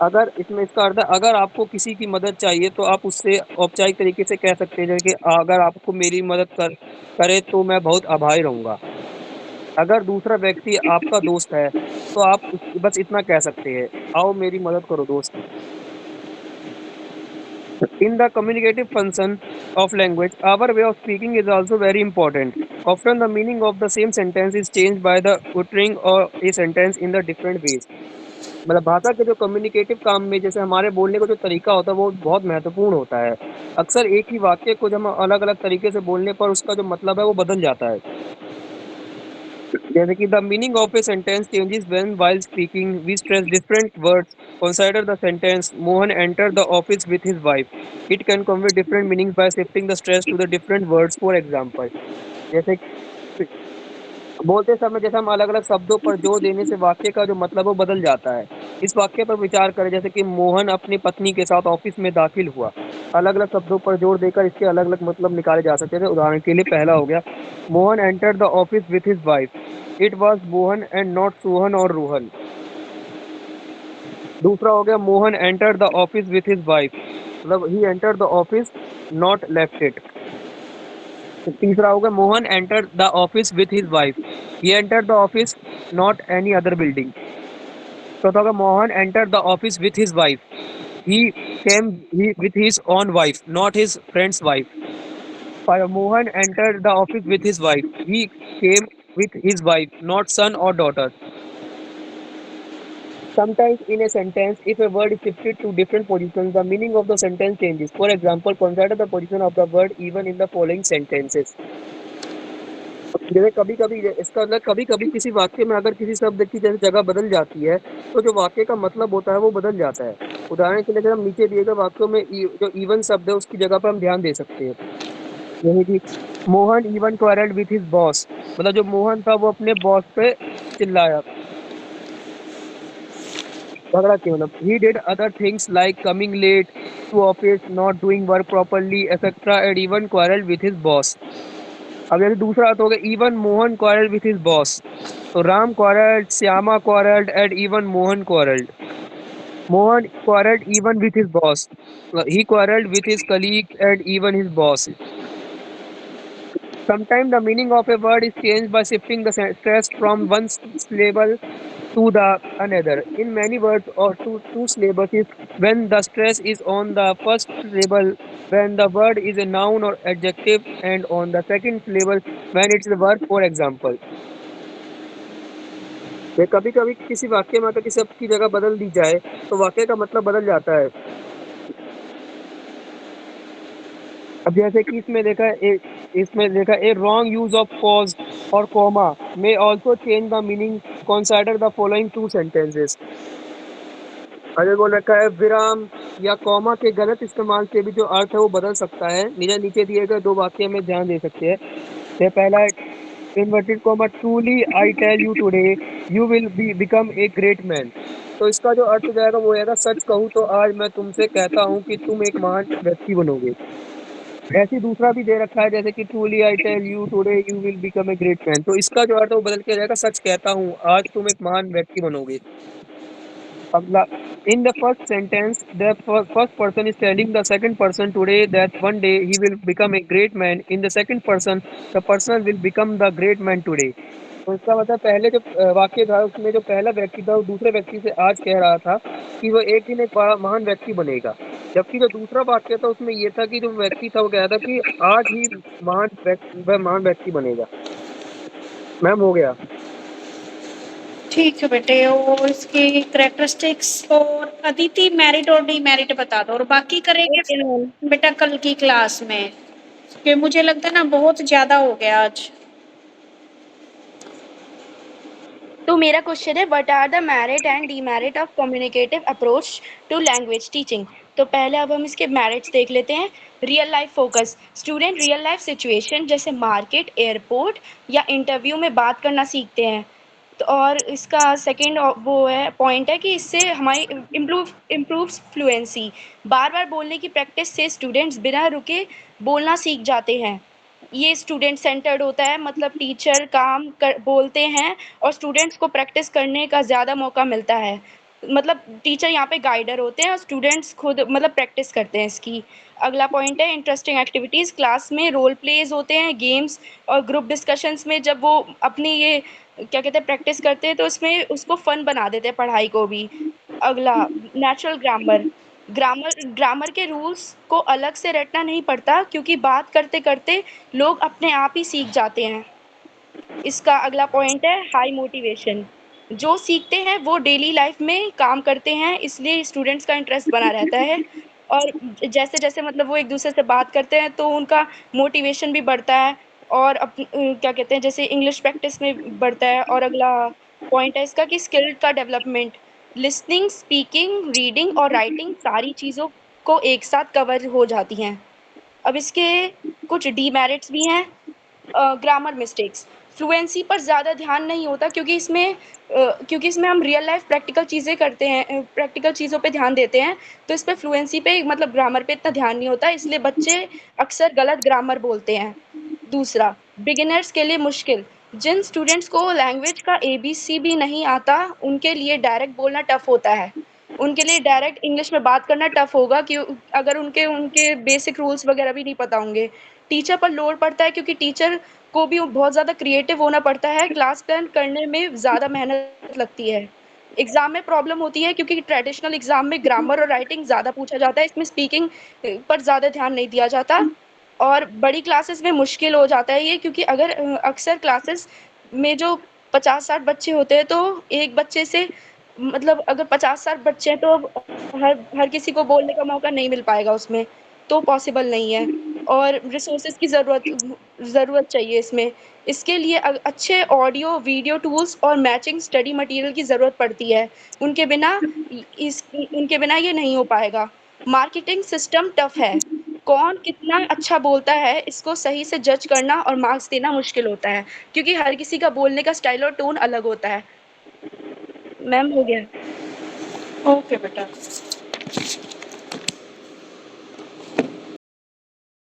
अगर इसमें इसका अर्थ है अगर आपको किसी की मदद चाहिए तो आप उससे औपचारिक तरीके से कह सकते हैं, जैसे कि अगर आपको मेरी मदद करे तो मैं बहुत आभारी रहूँगा। अगर दूसरा व्यक्ति आपका दोस्त है तो आप बस इतना कह सकते हैं, आओ मेरी मदद करो दोस्त। In the communicative function of language, our way of speaking is also very important. Often the meaning of the same sentence is changed by the uttering of a sentence in the different ways। मतलब भाषा के जो कम्युनिकेटिव काम में जैसे हमारे बोलने का जो तरीका होता है वो बहुत महत्वपूर्ण होता है। अक्सर एक ही वाक्य को जब हम अलग अलग तरीके से बोलने पर उसका जो मतलब है वो बदल जाता है। जैसे कि the meaning of a sentence changes when while speaking we stress different words. Consider the sentence Mohan enter the office with his wife. It can convey different meanings by shifting the stress to the different words. For example, जैसे बोलते समय जैसे हम अलग अलग शब्दों पर जोर देने से वाक्य का जो मतलब वो बदल जाता है। इस वाक्य पर विचार करें, जैसे कि मोहन अपनी पत्नी के साथ ऑफिस में दाखिल हुआ। अलग अलग शब्दों पर जोर देकर इसके अलग अलग मतलब निकाले जा सकते हैं। उदाहरण के लिए पहला हो गया Mohan enter the office with his wife, it was Mohan and not Sohan और रोहन। दूसरा हो गया Mohan enter the office with his wife, मतलब he enter the office not left it. तीसरा हो गया Mohan enter the office with his wife, he enter the office not any other building. चौथा होगा Mohan enter the office with his wife, he came with his own wife, not his friend's wife. Mohan entered the office with his wife. He came with his wife, not son or daughter. Sometimes in a sentence, if a word is shifted to different positions, the meaning of the sentence changes. For example, consider the position of the word even in the following sentences. जैसे कभी कभी इसका मतलब कभी कभी किसी वाक्य में अगर किसी शब्द की जैसे जगह बदल जाती है तो जो वाक्य का मतलब होता है वो बदल जाता है। उदाहरण के लिए हम नीचे दिए गए वाक्यों में जो इवन शब्द है उसकी जगह पर हम ध्यान दे सकते हैं। जैसे कि Mohan even quarrelled with his boss, मतलब जो मोहन था वो अपने बॉस पे चिल्लाया, झगड़ा क्यों ना। He did other things like coming late to office, not doing work properly etcetera and even quarrelled with his boss. अब जैसे दूसरा अर्थ हो गया even Mohan quarrelled with his boss, तो Ram quarrelled, Shyama quarrelled and even Mohan quarrelled. Mohan quarreled even with his boss. He quarreled with his colleague and even his boss. Sometimes the meaning of a word is changed by shifting the stress from one syllable to the another. In many words or two syllables is when the stress is on the first syllable when the word is a noun or adjective and on the second syllable when it's a verb for example. ये कभी कभी किसी वाक्य में अगर किसी शब्द की जगह बदल दी जाए तो वाक्य का मतलब बदल जाता है. अब जैसे कि इसमें देखा ए रॉन्ग यूज ऑफ पॉज और comma may also change the meaning. Consider the following two sentences. अगर बोल रखा है विराम या कॉमा के गलत इस्तेमाल से भी जो अर्थ है वो बदल सकता है. नीचे दिए गए दो वाक्य में ध्यान दे सकते हैं. ये पहला है inverted comma truly I tell you today you will become a great man. तो इसका जो अर्थ जाएगा वो आएगा सच कहूँ तो आज मैं तुमसे कहता हूँ कि तुम एक महान व्यक्ति बनोगे. ऐसे दूसरा भी दे रखा है जैसे कि truly I tell you today you will become a great man. तो इसका जो अर्थ है वो बदल के जाएगा सच कहता हूँ आज तुम एक महान व्यक्ति बनोगे. अगला in the first sentence the first person is telling the second person today that one day he will become a great man. In the second person the person will become the great man today. तो इसका मतलब पहले जो वाक्य था उसमें जो पहला व्यक्ति था वो दूसरे व्यक्ति से आज कह रहा था कि वो एक दिन एक महान व्यक्ति बनेगा. जबकि जो दूसरा वाक्य था उसमें ये था कि जो व्यक्ति था वो कह रहा था कि आज ही महान व्यक्ति बनेगा. मैम हो गया. ठीक है बेटे, और इसकी करेक्टरिस्टिक्स और अदिति मेरिट और डीमेरिट बता दो और बाकी करेंगे फिर बेटा कल की क्लास में, क्योंकि मुझे लगता है ना बहुत ज्यादा हो गया आज. तो मेरा क्वेश्चन है what are the merit and demerit of communicative approach to language teaching. तो पहले अब हम इसके मेरिट्स देख लेते हैं. Real life focus. Student real life situation जैसे मार्केट, एयरपोर्ट या इंटरव्यू में बात करना सीखते हैं. तो और इसका सेकंड वो है पॉइंट है कि इससे हमारी इम्प्रूव्स फ्लुएंसी. बार बार बोलने की प्रैक्टिस से स्टूडेंट्स बिना रुके बोलना सीख जाते हैं. ये स्टूडेंट सेंटर्ड होता है, मतलब टीचर बोलते हैं और स्टूडेंट्स को प्रैक्टिस करने का ज़्यादा मौका मिलता है. मतलब टीचर यहाँ पे गाइडर होते हैं और स्टूडेंट्स खुद मतलब प्रैक्टिस करते हैं इसकी. अगला पॉइंट है इंटरेस्टिंग एक्टिविटीज़. क्लास में रोल प्लेज होते हैं, गेम्स और ग्रुप डिस्कशंस में जब वो अपनी ये क्या कहते हैं प्रैक्टिस करते हैं तो इसमें उसको फन बना देते हैं पढ़ाई को भी. अगला नेचुरल ग्रामर के रूल्स को अलग से रटना नहीं पड़ता क्योंकि बात करते करते लोग अपने आप ही सीख जाते हैं. इसका अगला पॉइंट है हाई मोटिवेशन. जो सीखते हैं वो डेली लाइफ में काम करते हैं, इसलिए स्टूडेंट्स का इंटरेस्ट बना रहता है. और जैसे जैसे मतलब वो एक दूसरे से बात करते हैं तो उनका मोटिवेशन भी बढ़ता है और क्या कहते हैं जैसे इंग्लिश प्रैक्टिस में बढ़ता है. और अगला पॉइंट है इसका कि स्किल का डेवलपमेंट. लिसनिंग, स्पीकिंग, रीडिंग और राइटिंग सारी चीज़ों को एक साथ कवर हो जाती हैं. अब इसके कुछ डीमेरिट्स भी हैं. Grammar mistakes. फ्लुएंसी पर ज़्यादा ध्यान नहीं होता क्योंकि इसमें हम रियल लाइफ प्रैक्टिकल चीज़ें करते हैं, प्रैक्टिकल चीज़ों पे ध्यान देते हैं. तो इस पे फ्लुएंसी पे मतलब ग्रामर पे इतना ध्यान नहीं होता, इसलिए बच्चे अक्सर गलत ग्रामर बोलते हैं. दूसरा, बिगिनर्स के लिए मुश्किल. जिन स्टूडेंट्स को लैंग्वेज का ABC भी नहीं आता उनके लिए डायरेक्ट बोलना टफ होता है. उनके लिए डायरेक्ट इंग्लिश में बात करना टफ होगा कि अगर उनके बेसिक रूल्स वगैरह भी नहीं पता होंगे. टीचर पर लोड पड़ता है क्योंकि टीचर को भी बहुत ज़्यादा क्रिएटिव होना पड़ता है. क्लास प्लान करने में ज़्यादा मेहनत लगती है. एग्ज़ाम में प्रॉब्लम होती है क्योंकि ट्रेडिशनल एग्ज़ाम में ग्रामर और राइटिंग ज़्यादा पूछा जाता है, इसमें स्पीकिंग पर ज़्यादा ध्यान नहीं दिया जाता. और बड़ी क्लासेस में मुश्किल हो जाता है ये क्योंकि अगर अक्सर क्लासेस में जो 50-60 बच्चे होते हैं तो एक बच्चे से मतलब अगर 50-60 बच्चे हैं तो हर किसी को बोलने का मौका नहीं मिल पाएगा उसमें, तो पॉसिबल नहीं है. और रिसोर्सेज की ज़रूरत चाहिए इसमें. इसके लिए अच्छे ऑडियो वीडियो टूल्स और मैचिंग स्टडी मटेरियल की ज़रूरत पड़ती है. उनके बिना ये नहीं हो पाएगा. मार्केटिंग सिस्टम टफ है. कौन कितना अच्छा बोलता है इसको सही से जज करना और मार्क्स देना मुश्किल होता है क्योंकि हर किसी का बोलने का स्टाइल और टोन अलग होता है. मैम हो गया. ओके बेटा.